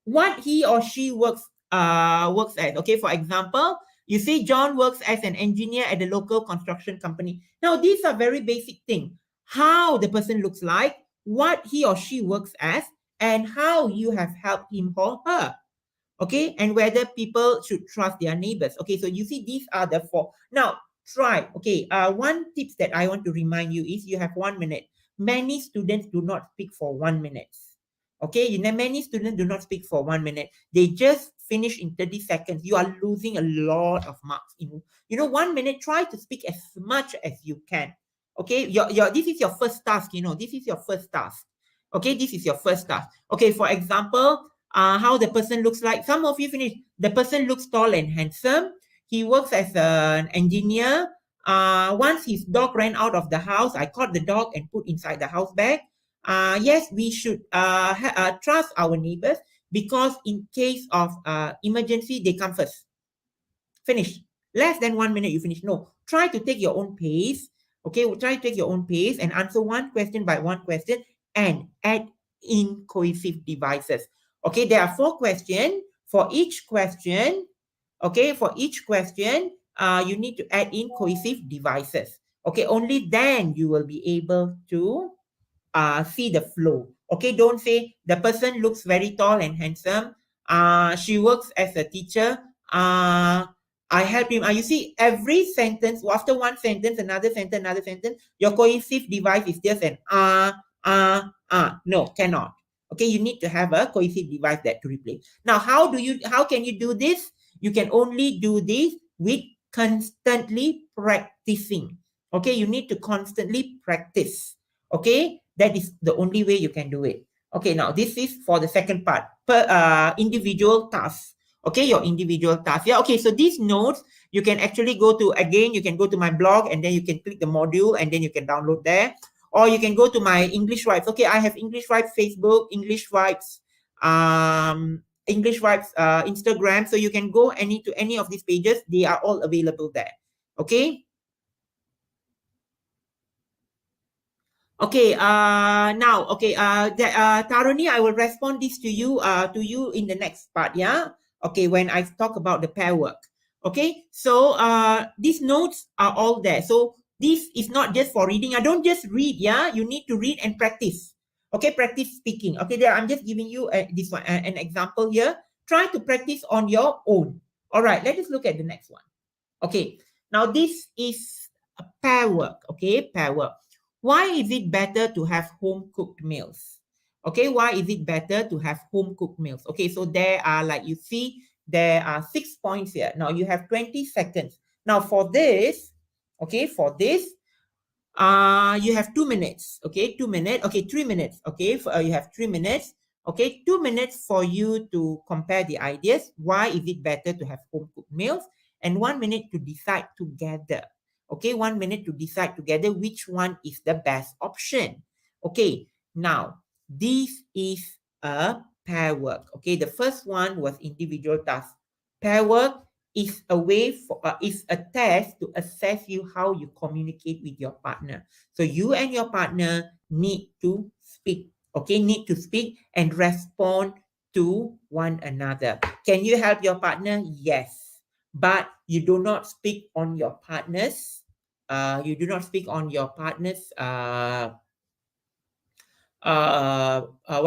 what he or she works as. Okay, for example, you see John works as an engineer at a local construction company. Now these are very basic things. How the person looks like, what he or she works as, and how you have helped him or her. Okay, and whether people should trust their neighbors. Okay, so you see these are the four. Now try. Okay, one tips that I want to remind you is you have 1 minute. Many students do not speak for 1 minute. Okay, many students do not speak for 1 minute. They just finish in 30 seconds. You are losing a lot of marks. 1 minute, try to speak as much as you can. Okay, this is your first task, this is your first task. Okay, this is your first task. Okay, for example, how the person looks like. Some of you finish. The person looks tall and handsome. He works as an engineer. Once his dog ran out of the house, I caught the dog and put inside the house bag. Yes, we should trust our neighbors because in case of emergency, they come first. Finish. Less than 1 minute, you finish. No, try to take your own pace. Okay, try to take your own pace and answer one question by one question and add in cohesive devices. Okay, there are 4 questions. For each question, you need to add in cohesive devices. Okay, only then you will be able to see the flow. Okay, don't say the person looks very tall and handsome. She works as a teacher. I help him. You see, every sentence, after one sentence, another sentence, your cohesive device is just an no, cannot. Okay, you need to have a cohesive device that to replace. Now, how can you do this? You can only do this with constantly practicing. Okay, you need to constantly practice. Okay, that is the only way you can do it. Okay, now this is for the second part, individual tasks. Okay, your individual tasks. Yeah, okay, so these notes, you can actually you can go to my blog and then you can click the module and then you can download there. Or you can go to my English Vibes. Okay, I have English Vibes Facebook, English Vibes, Instagram. So you can go to any of these pages. They are all available there. Okay. Okay, now, okay, Taruni, I will respond this to you in the next part, yeah? Okay, when I talk about the pair work. Okay, so these notes are all there. So this is not just for reading. I don't just read, yeah? You need to read and practice. Okay, practice speaking. Okay, there, I'm just giving you this one, an example here. Try to practice on your own. All right, let us look at the next one. Okay, now this is a pair work, okay, pair work. Why is it better to have home cooked meals? Okay, why is it better to have home cooked meals? Okay, so there are, like you see, there are 6 points here. Now you have 20 seconds. Now for this, okay, for this, you have 2 minutes. Okay, 2 minutes. Okay, 3 minutes. Okay, you have 3 minutes. Okay, 2 minutes for you to compare the ideas. Why is it better to have home cooked meals? And 1 minute to decide together. Okay, 1 minute to decide together which one is the best option. Okay, now this is a pair work. Okay, the first one was individual task. Pair work is a way for is a test to assess you how you communicate with your partner. So you and your partner need to speak. Okay, need to speak and respond to one another. Can you help your partner? Yes, but you do not speak on your partner's. You do not speak on your partner's. What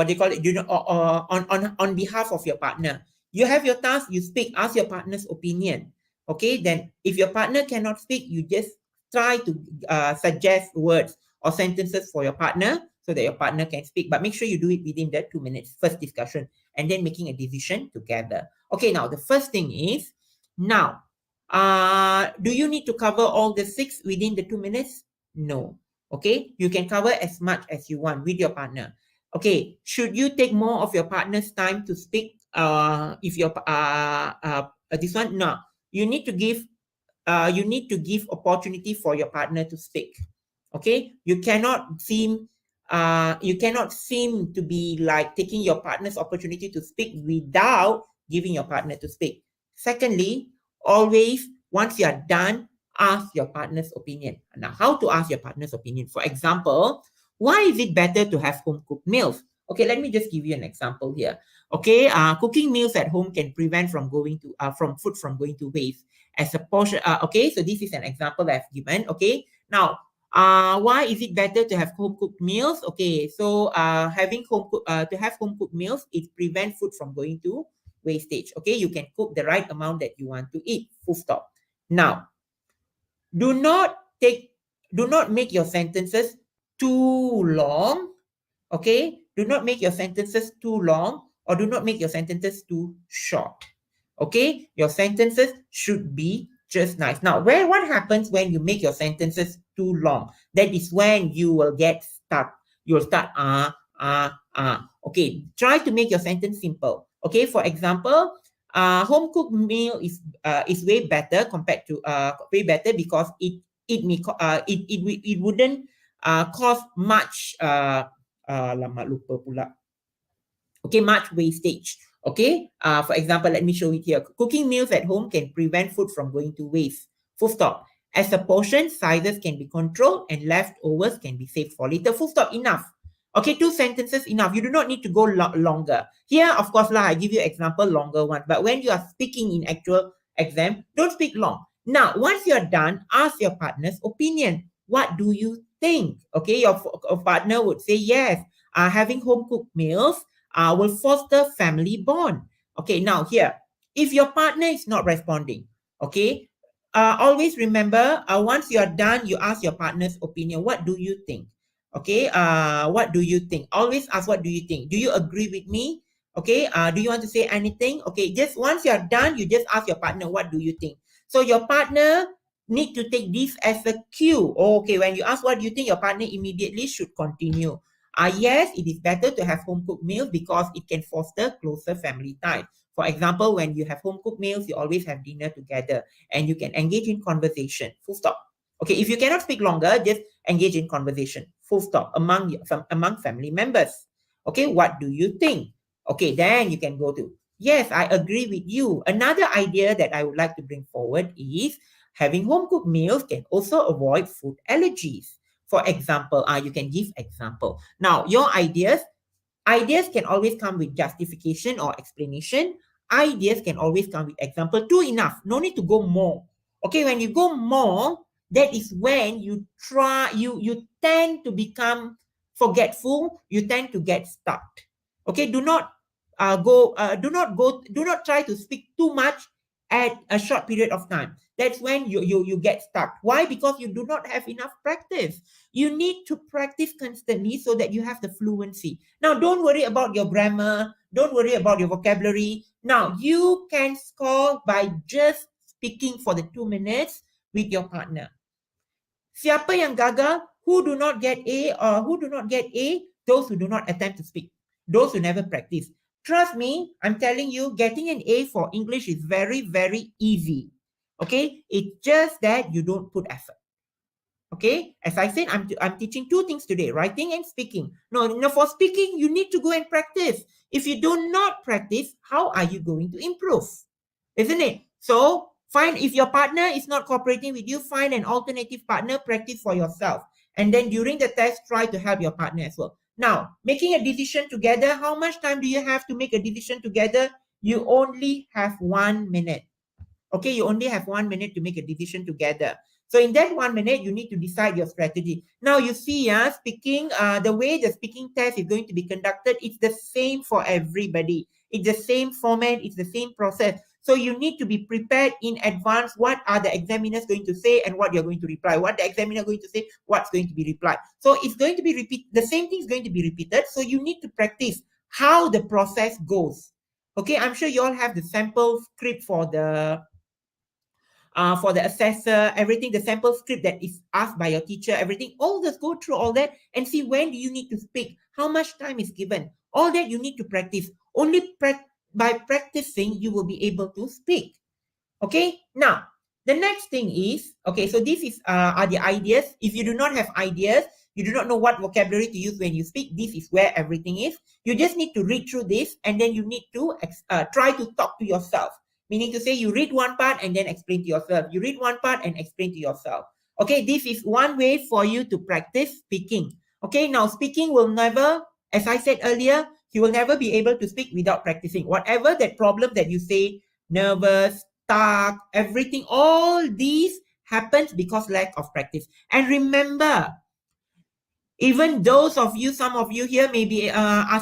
do you call it? You know, on behalf of your partner. You have your task, you speak, ask your partner's opinion. Okay, then if your partner cannot speak, you just try to suggest words or sentences for your partner so that your partner can speak. But make sure you do it within the 2 minutes first discussion and then making a decision together. Okay, now the first thing is, now, do you need to cover all the 6 within the 2 minutes? No. Okay, you can cover as much as you want with your partner. Okay, should you take more of your partner's time to speak? If your this one, no, you need to give opportunity for your partner to speak. Okay, you cannot seem to be like taking your partner's opportunity to speak without giving your partner to speak. Secondly, always once you are done, ask your partner's opinion. Now, how to ask your partner's opinion? For example, why is it better to have home cooked meals? Okay, let me just give you an example here. Okay, cooking meals at home can prevent from going to from food from going to waste. As a portion, okay, so this is an example I've given. Okay, now, why is it better to have home cooked meals? Okay, so to have home cooked meals, it prevents food from going to wastage. Okay, you can cook the right amount that you want to eat. Full stop. Now, do not make your sentences too long. Okay, do not make your sentences too long, or do not make your sentences too short. Okay, your sentences should be just nice. Now, what happens when you make your sentences too long? That is when you will get stuck. You'll start Okay, try to make your sentence simple. Okay, for example, home cooked meal is way better compared to way better because it wouldn't cause much lama lupa pula. Okay, much wastage. Okay, for example, let me show it here. Cooking meals at home can prevent food from going to waste. Full stop. As the portion sizes can be controlled and leftovers can be saved for later. Full stop. Enough. Okay, 2 sentences enough. You do not need to go longer. Here, of course, I give you example longer one. But when you are speaking in actual exam, don't speak long. Now, once you're done, ask your partner's opinion. What do you think? Okay, your partner would say, yes, having home cooked meals will foster family bond. Okay, now here, if your partner is not responding, okay, always remember, once you are done, you ask your partner's opinion. What do you think? Okay, what do you think? Always ask, what do you think? Do you agree with me? Okay, do you want to say anything? Okay, just once you are done, you just ask your partner, what do you think? So your partner need to take this as a cue. Okay, when you ask what do you think, your partner immediately should continue. Yes, it is better to have home cooked meals because it can foster closer family time. For example, when you have home cooked meals, you always have dinner together and you can engage in conversation. Full stop. Okay, if you cannot speak longer, just engage in conversation. Full stop among family members. Okay, what do you think? Okay, then you can go to, yes, I agree with you. Another idea that I would like to bring forward is having home cooked meals can also avoid food allergies. For example, you can give example. Now, your ideas can always come with justification or explanation. Ideas can always come with example. Two enough. No need to go more. Okay, when you go more, that is when you tend to become forgetful. You tend to get stuck. Okay, do not try to speak too much at a short period of time. That's when you get stuck. Why? Because you do not have enough practice. You need to practice constantly so that you have the fluency. Now, don't worry about your grammar. Don't worry about your vocabulary. Now, you can score by just speaking for the 2 minutes with your partner. Siapa yang gagal? Who do not get A or who do not get A? Those who do not attempt to speak. Those who never practice. Trust me, I'm telling you, getting an A for English is very, very easy. Okay? It's just that you don't put effort. Okay? As I said, I'm teaching two things today, writing and speaking. No, for speaking, you need to go and practice. If you do not practice, how are you going to improve? Isn't it? So, if your partner is not cooperating with you, find an alternative partner, practice for yourself. And then during the test, try to help your partner as well. Now, making a decision together, how much time do you have to make a decision together? You only have 1 minute. Okay, you only have 1 minute to make a decision together. So in that 1 minute, you need to decide your strategy. Now you see, speaking, the way the speaking test is going to be conducted, it's the same for everybody. It's the same format, it's the same process. So you need to be prepared in advance. What are the examiners going to say and what you're going to reply? What the examiner going to say, what's going to be replied. So it's going to be the same thing is going to be repeated. So you need to practice how the process goes. Okay, I'm sure you all have the sample script for the assessor, everything, the sample script that is asked by your teacher, everything, all just go through all that and see when do you need to speak, how much time is given. All that you need to practice. Only by practicing, you will be able to speak. Okay, now, the next thing is, okay, so this is are the ideas. If you do not have ideas, you do not know what vocabulary to use when you speak, this is where everything is. You just need to read through this and then you need to try to talk to yourself. Meaning to say you read one part and then explain to yourself. You read one part and explain to yourself. Okay, this is one way for you to practice speaking. Okay, now speaking will never, as I said earlier, you will never be able to speak without practicing. Whatever that problem that you say, nervous, stuck, everything, all these happens because lack of practice. And remember, even those of you, some of you here, maybe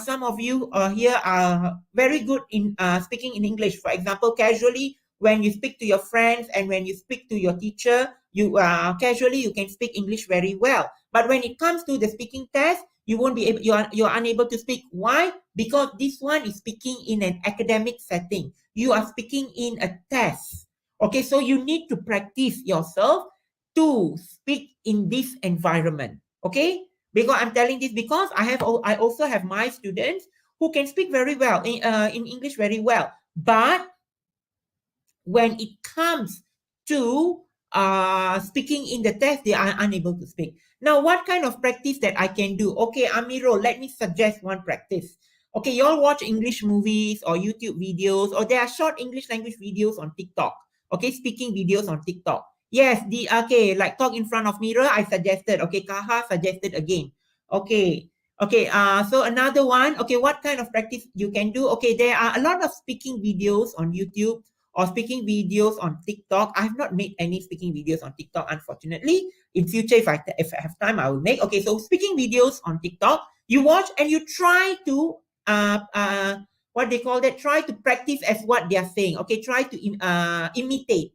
some of you here are very good in speaking in English. For example, casually, when you speak to your friends and when you speak to your teacher, you casually you can speak English very well. But when it comes to the speaking test, you won't be able. You're unable to speak. Why? Because this one is speaking in an academic setting. You are speaking in a test. Okay, so you need to practice yourself to speak in this environment. Okay. Because I'm telling this because I also have my students who can speak very well in English very well, but when it comes to speaking in the test, they are unable to speak. Now, what kind of practice that I can do? Okay, Amiro, let me suggest one practice. Okay, you all watch English movies or YouTube videos, or there are short English language videos on TikTok. Okay, speaking videos on TikTok. Yes, like talk in front of mirror, I suggested. Okay, Kaha suggested again. Okay. Okay, so another one. Okay, what kind of practice you can do? Okay, there are a lot of speaking videos on YouTube or speaking videos on TikTok. I have not made any speaking videos on TikTok, unfortunately. In future, if I have time, I will make. Okay, so speaking videos on TikTok, you watch and you try to what they call that? Try to practice as what they are saying. Okay, try to imitate.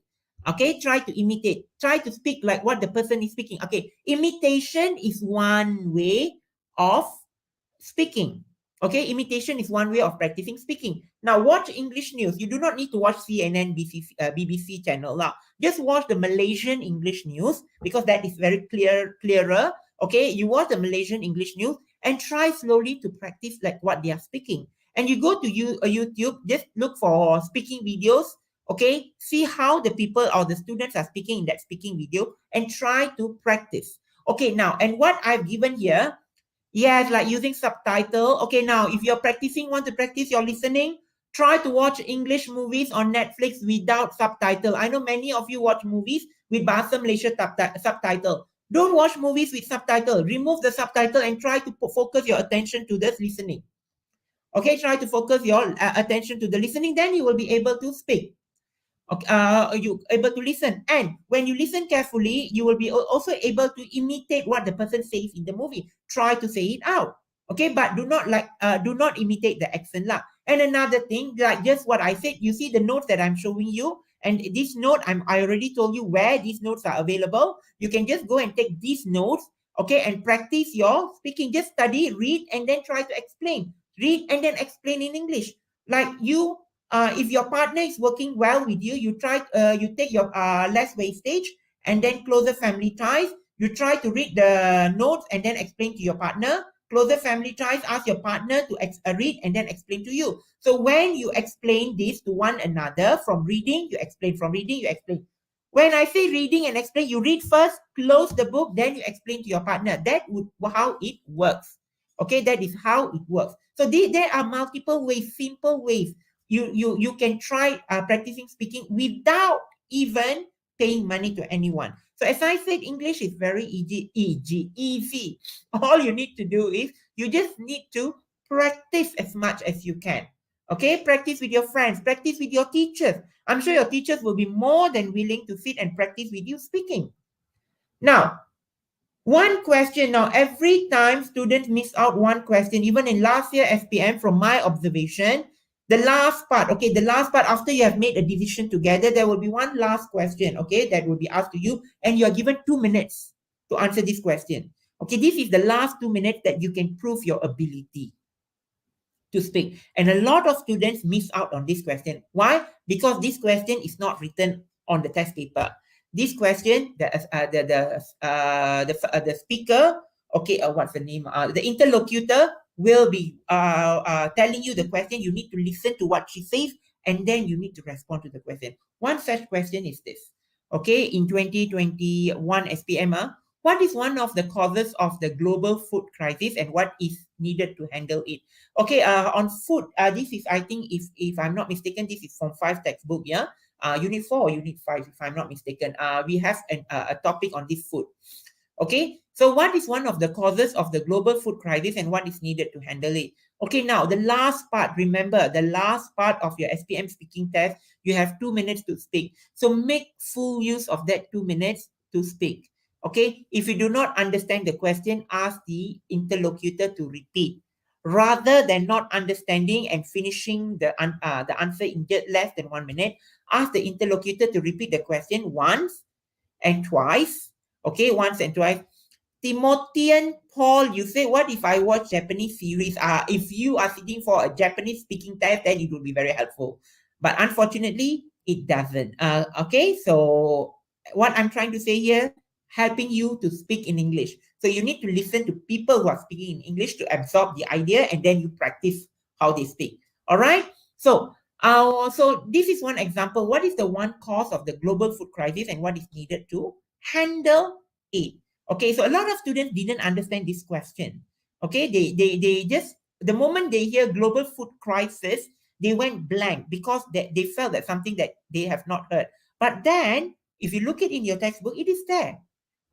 Okay, try to imitate. Try to speak like what the person is speaking. Okay, imitation is one way of speaking. Okay, imitation is one way of practicing speaking. Now, watch English news. You do not need to watch CNN, BBC channel. Now, just watch the Malaysian English news because that is very clearer. Okay, you watch the Malaysian English news and try slowly to practice like what they are speaking. And you go to YouTube, just look for speaking videos. Okay, see how the people or the students are speaking in that speaking video and try to practice. Okay, now, and what I've given here, yes, like using subtitle. Okay, now, if you're want to practice your listening, try to watch English movies on Netflix without subtitle. I know many of you watch movies with Bahasa Malaysia subtitle. Don't watch movies with subtitle. Remove the subtitle and try to focus your attention to the listening. Okay, try to focus your attention to the listening, then you will be able to speak. Okay, you able to listen, and when you listen carefully, you will be also able to imitate what the person says in the movie. Try to say it out, okay, but do not imitate the accent lah. And another thing, like just what I said, you see the notes that I'm showing you, and this note I already told you where these notes are available. You can just go and take these notes, okay, and practice your speaking. Just study, read, and then try to explain. Read and then explain in English. Like you, if your partner is working well with you, you take your less wastage and then closer family ties. You try to read the notes and then explain to your partner. Closer family ties, ask your partner to read and then explain to you. So when you explain this to one another, from reading, you explain. From reading, you explain. When I say reading and explain, you read first, close the book, then you explain to your partner. That would how it works. Okay, that is how it works. So there are multiple ways, simple ways. You can try practicing speaking without even paying money to anyone. So as I said, English is very easy. All you need to do is you just need to practice as much as you can. Okay, practice with your friends, practice with your teachers. I'm sure your teachers will be more than willing to sit and practice with you speaking. Now, one question. Now, every time students miss out one question, even in last year SPM, from my observation, the last part, okay, the last part after you have made a decision together, there will be one last question, okay, that will be asked to you, and you are given 2 minutes to answer this question. Okay, this is the last 2 minutes that you can prove your ability to speak. And a lot of students miss out on this question. Why? Because this question is not written on the test paper. This question, the speaker, okay, what's the name? The interlocutor will be telling you the question. You need to listen to what she says, and then you need to respond to the question. One such question is this. Okay, in 2021 SPM, what is one of the causes of the global food crisis, and what is needed to handle it? Okay, on food, this is, I think, if I'm not mistaken, this is from 5 textbook, yeah? Unit 4 or Unit 5, if I'm not mistaken. We have a topic on this food. Okay, so what is one of the causes of the global food crisis, and what is needed to handle it? Okay, now the last part, remember, the last part of your SPM speaking test, you have 2 minutes to speak. So make full use of that 2 minutes to speak. Okay, if you do not understand the question, ask the interlocutor to repeat. Rather than not understanding and finishing the answer in just less than 1 minute, ask the interlocutor to repeat the question once and twice. Okay, once and twice. Timothean Paul, you say, what if I watch Japanese series? If you are sitting for a Japanese speaking test, then it will be very helpful. But unfortunately, it doesn't. Okay, so what I'm trying to say here, helping you to speak in English. So you need to listen to people who are speaking in English to absorb the idea, and then you practice how they speak. All right. So this is one example. What is the one cause of the global food crisis, and what is needed to handle it? Okay. So a lot of students didn't understand this question. Okay. They just, the moment they hear global food crisis, they went blank because they felt that something that they have not heard. But then, if you look at it in your textbook, it is there.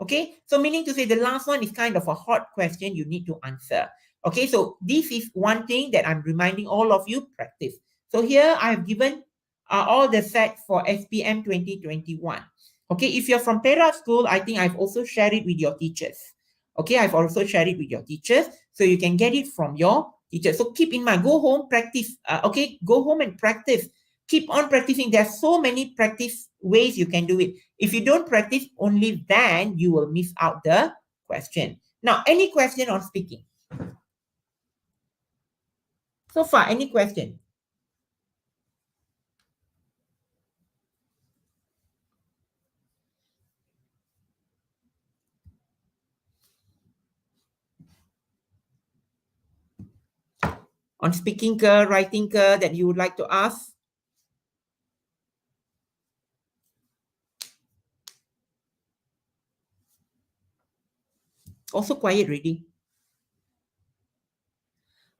Okay, so meaning to say the last one is kind of a hot question you need to answer. Okay, so this is one thing that I'm reminding all of you, practice. So here I have given all the sets for SPM 2021. Okay, if you're from Perak School, I think I've also shared it with your teachers. Okay, I've also shared it with your teachers, so you can get it from your teachers. So keep in mind, go home, practice. Okay, go home and practice. Keep on practicing. There are so many practice ways you can do it. If you don't practice, only then you will miss out the question. Now, any question on speaking? So far, any question? On speaking writing that you would like to ask? Also quiet already.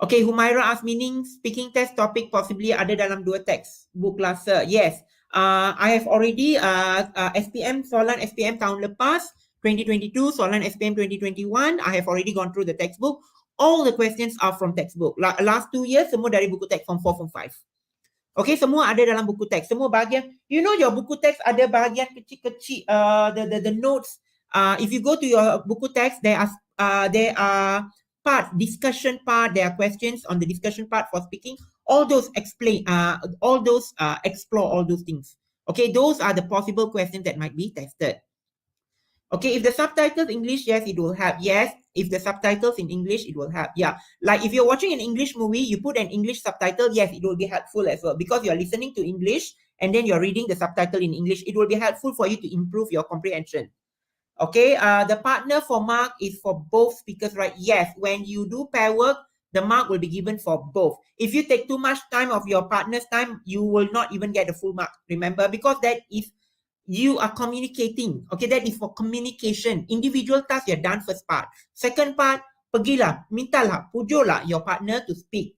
Okay, Humaira asked, meaning speaking test topic possibly ada dalam 2 teks book lah, sir. Yes, I have already SPM soalan SPM tahun lepas 2022, soalan SPM 2021, I have already gone through the textbook. All the questions are from textbook. Last 2 years, semua dari buku teks form 4, form 5. Okay, semua ada dalam buku teks. Semua bahagian, you know your buku teks ada bahagian kecil-kecil, the notes. If you go to your buku teks, there are part, discussion part, there are questions on the discussion part for speaking. All those explain, explore all those things. Okay, those are the possible questions that might be tested. Okay, if the subtitles English, yes, it will help. Yes, if the subtitles in English, it will help. Yeah, like if you're watching an English movie, you put an English subtitle, yes, it will be helpful as well because you're listening to English and then you're reading the subtitle in English. It will be helpful for you to improve your comprehension. Okay, the partner for mark is for both speakers, right? Yes, when you do pair work, the mark will be given for both. If you take too much time of your partner's time, you will not even get the full mark, remember, because that is you are communicating. Okay, that is for communication. Individual task, you're done first part. Second part, pergilah, mintalah, pujuklah your partner to speak.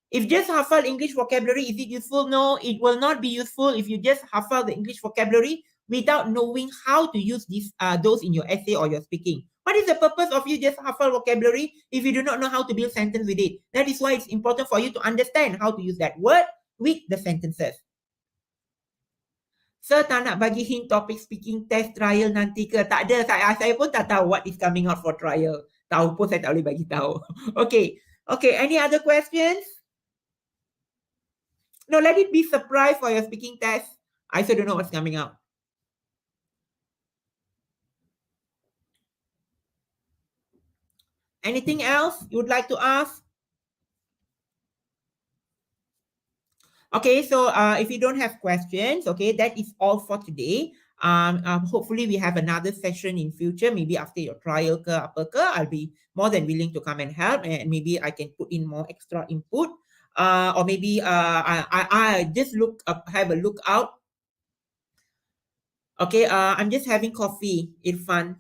If just hafal English vocabulary, is it useful? No, it will not be useful if you just hafal the English vocabulary without knowing how to use those in your essay or your speaking. What is the purpose of you just hafal vocabulary if you do not know how to build sentence with it? That is why it's important for you to understand how to use that word with the sentences. Sir, tak nak bagi hint topik speaking test trial nanti ke? Tak ada. Saya pun tak tahu what is coming out for trial. Tahu pun saya tak boleh bagi tahu. Okay. Okay, any other questions? No, let it be surprise for your speaking test. I still don't know what's coming out. Anything else you would like to ask? Okay, so if you don't have questions, okay, that is all for today. Hopefully we have another session in future, maybe after your trial ke apa ke, I'll be more than willing to come and help, and maybe I can put in more extra input, or maybe I just have a look out. Okay, I'm just having coffee, Irfan.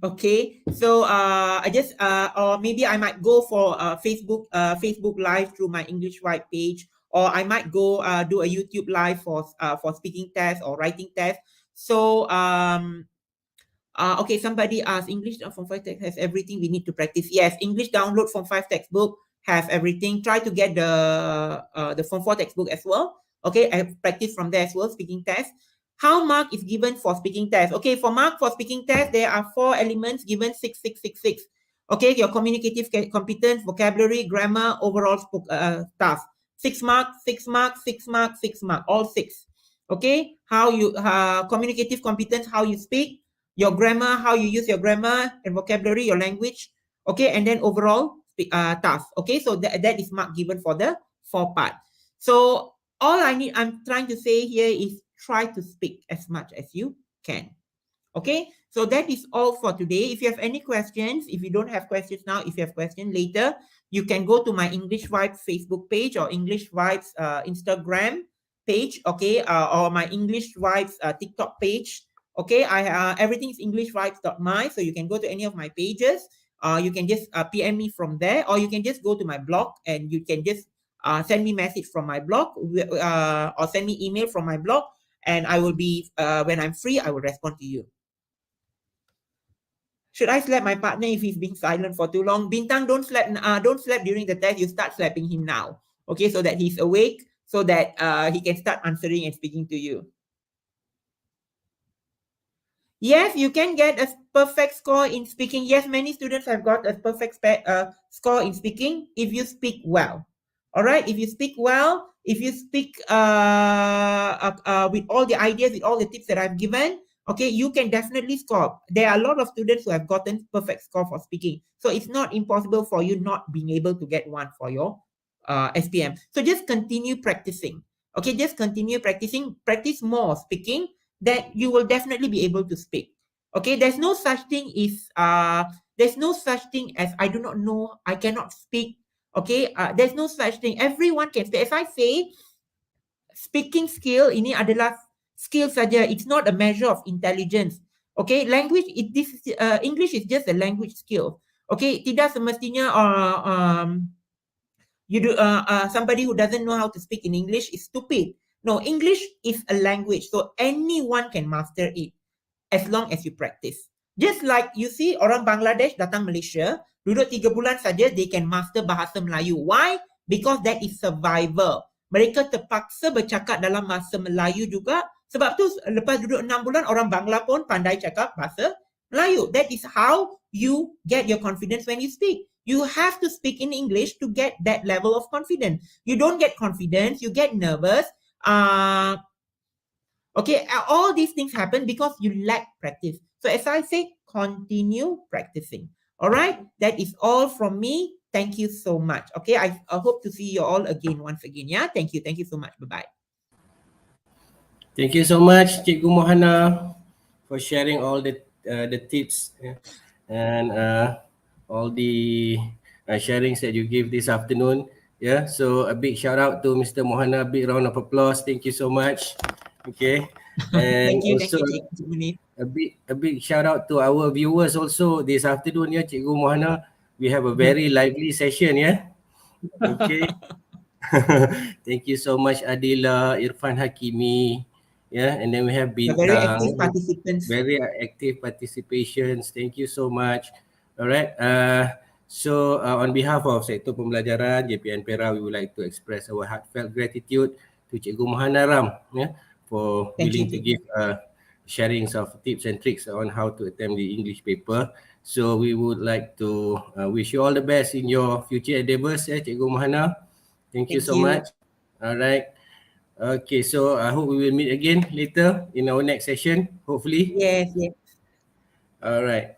Okay, so I just or maybe I might go for Facebook live through my English White page, or I might go do a YouTube live for speaking test or writing test. So okay, somebody asked, English Form 5 text has everything we need to practice. Yes, English download Form 5 textbook have everything. Try to get the Form 4 textbook as well. Okay, I practice from there as well, speaking test. How mark is given for speaking test? Okay, for mark for speaking test, there are 4 elements given 6, 6, 6, 6. Okay, your communicative competence, vocabulary, grammar, overall task. 6 mark, 6 mark, 6 mark, 6 mark, all 6. Okay, how you communicative competence, how you speak, your grammar, how you use your grammar and vocabulary, your language. Okay, and then overall task. Okay, so that is mark given for the 4 part. So all I'm trying to say here is try to speak as much as you can. Okay, so that is all for today. If you have any questions, if you don't have questions now, if you have questions later, you can go to my English Vibes Facebook page or English Vibes Instagram page, okay, or my English Vibes TikTok page. Okay, everything is englishvibes.my, so you can go to any of my pages. You can just PM me from there, or you can just go to my blog and you can just send me message from my blog, or send me email from my blog, and I will be when I'm free, I will respond to you. Should I slap my partner if he's been silent for too long? Bintang, don't slap during the test. You start slapping him now, okay, so that he's awake, so that he can start answering and speaking to you. Yes, you can get a perfect score in speaking. Yes, many students have got a perfect score in speaking if you speak well. All right, if you speak well, if you speak with all the ideas, with all the tips that I've given, okay, you can definitely score. There are a lot of students who have gotten perfect score for speaking. So it's not impossible for you not being able to get one for your SPM. So just continue practicing. Okay, just continue practicing. Practice more speaking, that you will definitely be able to speak. Okay, there's no such thing as I do not know, I cannot speak. Okay, there's no such thing. Everyone can speak. As I say, speaking skill ini adalah skill saja. It's not a measure of intelligence. Okay, language, English is just a language skill. Okay, tidak semestinya somebody who doesn't know how to speak in English is stupid. No, English is a language, so anyone can master it as long as you practice. Just like you see orang Bangladesh datang Malaysia, duduk 3 bulan saja, they can master bahasa Melayu. Why? Because that is survival. Mereka terpaksa bercakap dalam bahasa Melayu juga. Sebab tu lepas duduk 6 bulan, orang Bangla pun pandai cakap bahasa Melayu. That is how you get your confidence when you speak. You have to speak in English to get that level of confidence. You don't get confidence, you get nervous. Okay, all these things happen because you lack practice. So as I say, continue practicing. All right, that is all from me. Thank you so much. Okay, I hope to see you all again once again. Yeah, thank you so much. Bye-bye. Thank you so much, Cikgu Mohana, for sharing all the tips and all the sharings that you give this afternoon. Yeah, so a big shout out to Mr. Mohana. Big round of applause. Thank you so much. Okay, and thank you, also Cikgu Munir. a big shout out to our viewers also this afternoon. Yeah, Cikgu Mohana, we have a very lively session. Yeah, okay. Thank you so much, Adila, Irfan Hakimi. Yeah, and then we have The very Bintang. active participants. Very active participations. Thank you so much. All right. So on behalf of Sektor Pembelajaran JPN Perak, we would like to express our heartfelt gratitude to Cikgu Mohana Ram, yeah, for Thank willing to you, give sharings of tips and tricks on how to attempt the English paper. So we would like to wish you all the best in your future endeavors, Cikgu Mohana. Thank you so much. All right. Okay, so I hope we will meet again later in our next session, hopefully. Yes. All right.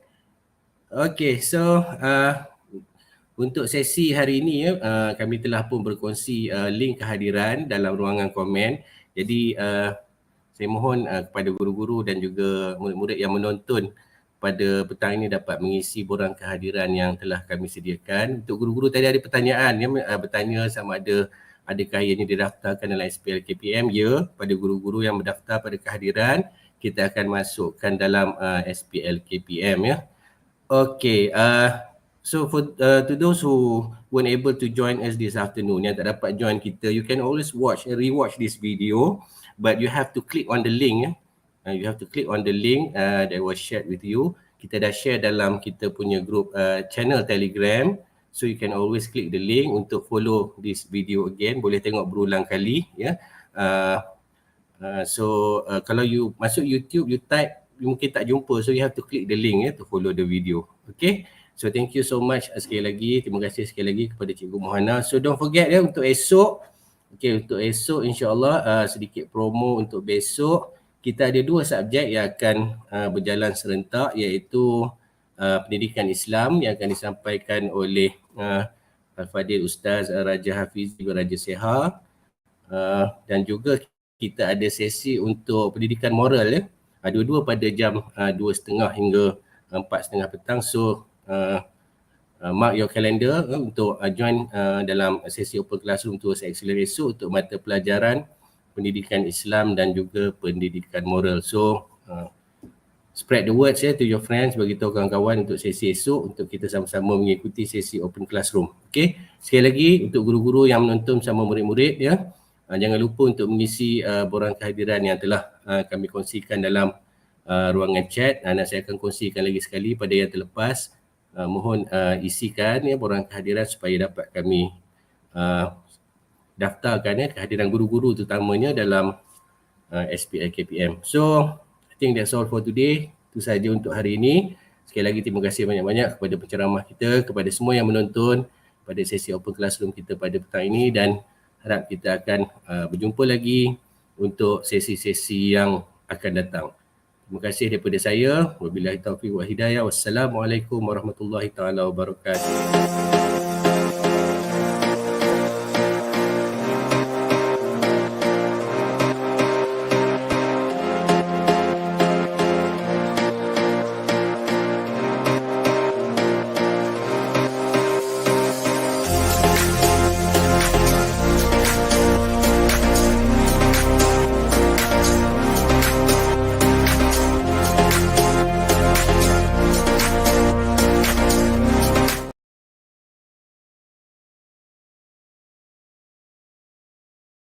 Okay, so untuk sesi hari ini kami telah pun berkongsi link kehadiran dalam ruangan komen. Jadi saya mohon kepada guru-guru dan juga murid-murid yang menonton pada petang ini dapat mengisi borang kehadiran yang telah kami sediakan. Untuk guru-guru tadi ada pertanyaan yang bertanya sama ada adakah ia ini didaftarkan dalam SPL KPM? Ya, pada guru-guru yang berdaftar pada kehadiran kita akan masukkan dalam SPL KPM ya. Okay, so for to those who weren't able to join us this afternoon, yang tak dapat join kita, you can always watch and rewatch this video, but you have to click on the link. You have to click on the link that was shared with you. Kita dah share dalam kita punya group channel Telegram, so you can always click the link untuk follow this video again. Boleh tengok berulang kali ya. Kalau you masuk YouTube, you type, you mungkin tak jumpa, so you have to click the link to follow the video. Okay, so thank you so much sekali lagi, terima kasih sekali lagi kepada Cikgu Mohana. So don't forget untuk esok, untuk esok insyaAllah sedikit promo untuk besok. Kita ada 2 subjek yang akan berjalan serentak, iaitu pendidikan Islam yang akan disampaikan oleh Al-Fadil Ustaz Raja Hafizi Raja Seha, dan juga kita ada sesi untuk pendidikan moral ya. Dua-dua pada jam 2.30 hingga 4.30 petang. So mark your calendar untuk join dalam sesi open classroom towards excellence esok untuk mata pelajaran pendidikan Islam dan juga pendidikan moral. So spread the words to your friends, bagi tahu kawan-kawan untuk sesi esok untuk kita sama-sama mengikuti sesi open classroom. Okay, sekali lagi untuk guru-guru yang menonton sama murid-murid ya, jangan lupa untuk mengisi borang kehadiran yang telah kami kongsikan dalam ruangan chat. Dan saya akan kongsikan lagi sekali pada yang terlepas. Mohon isikan borang kehadiran supaya dapat kami daftarkan kehadiran guru-guru terutamanya dalam SPL KPM. So I think that's all for today. Itu saja untuk hari ini. Sekali lagi terima kasih banyak-banyak kepada penceramah kita, kepada semua yang menonton pada sesi open classroom kita pada petang ini, dan harap kita akan berjumpa lagi untuk sesi-sesi yang akan datang. Terima kasih daripada saya. Wabillahi taufiq wa hidayah. Wassalamualaikum warahmatullahi taala wabarakatuh.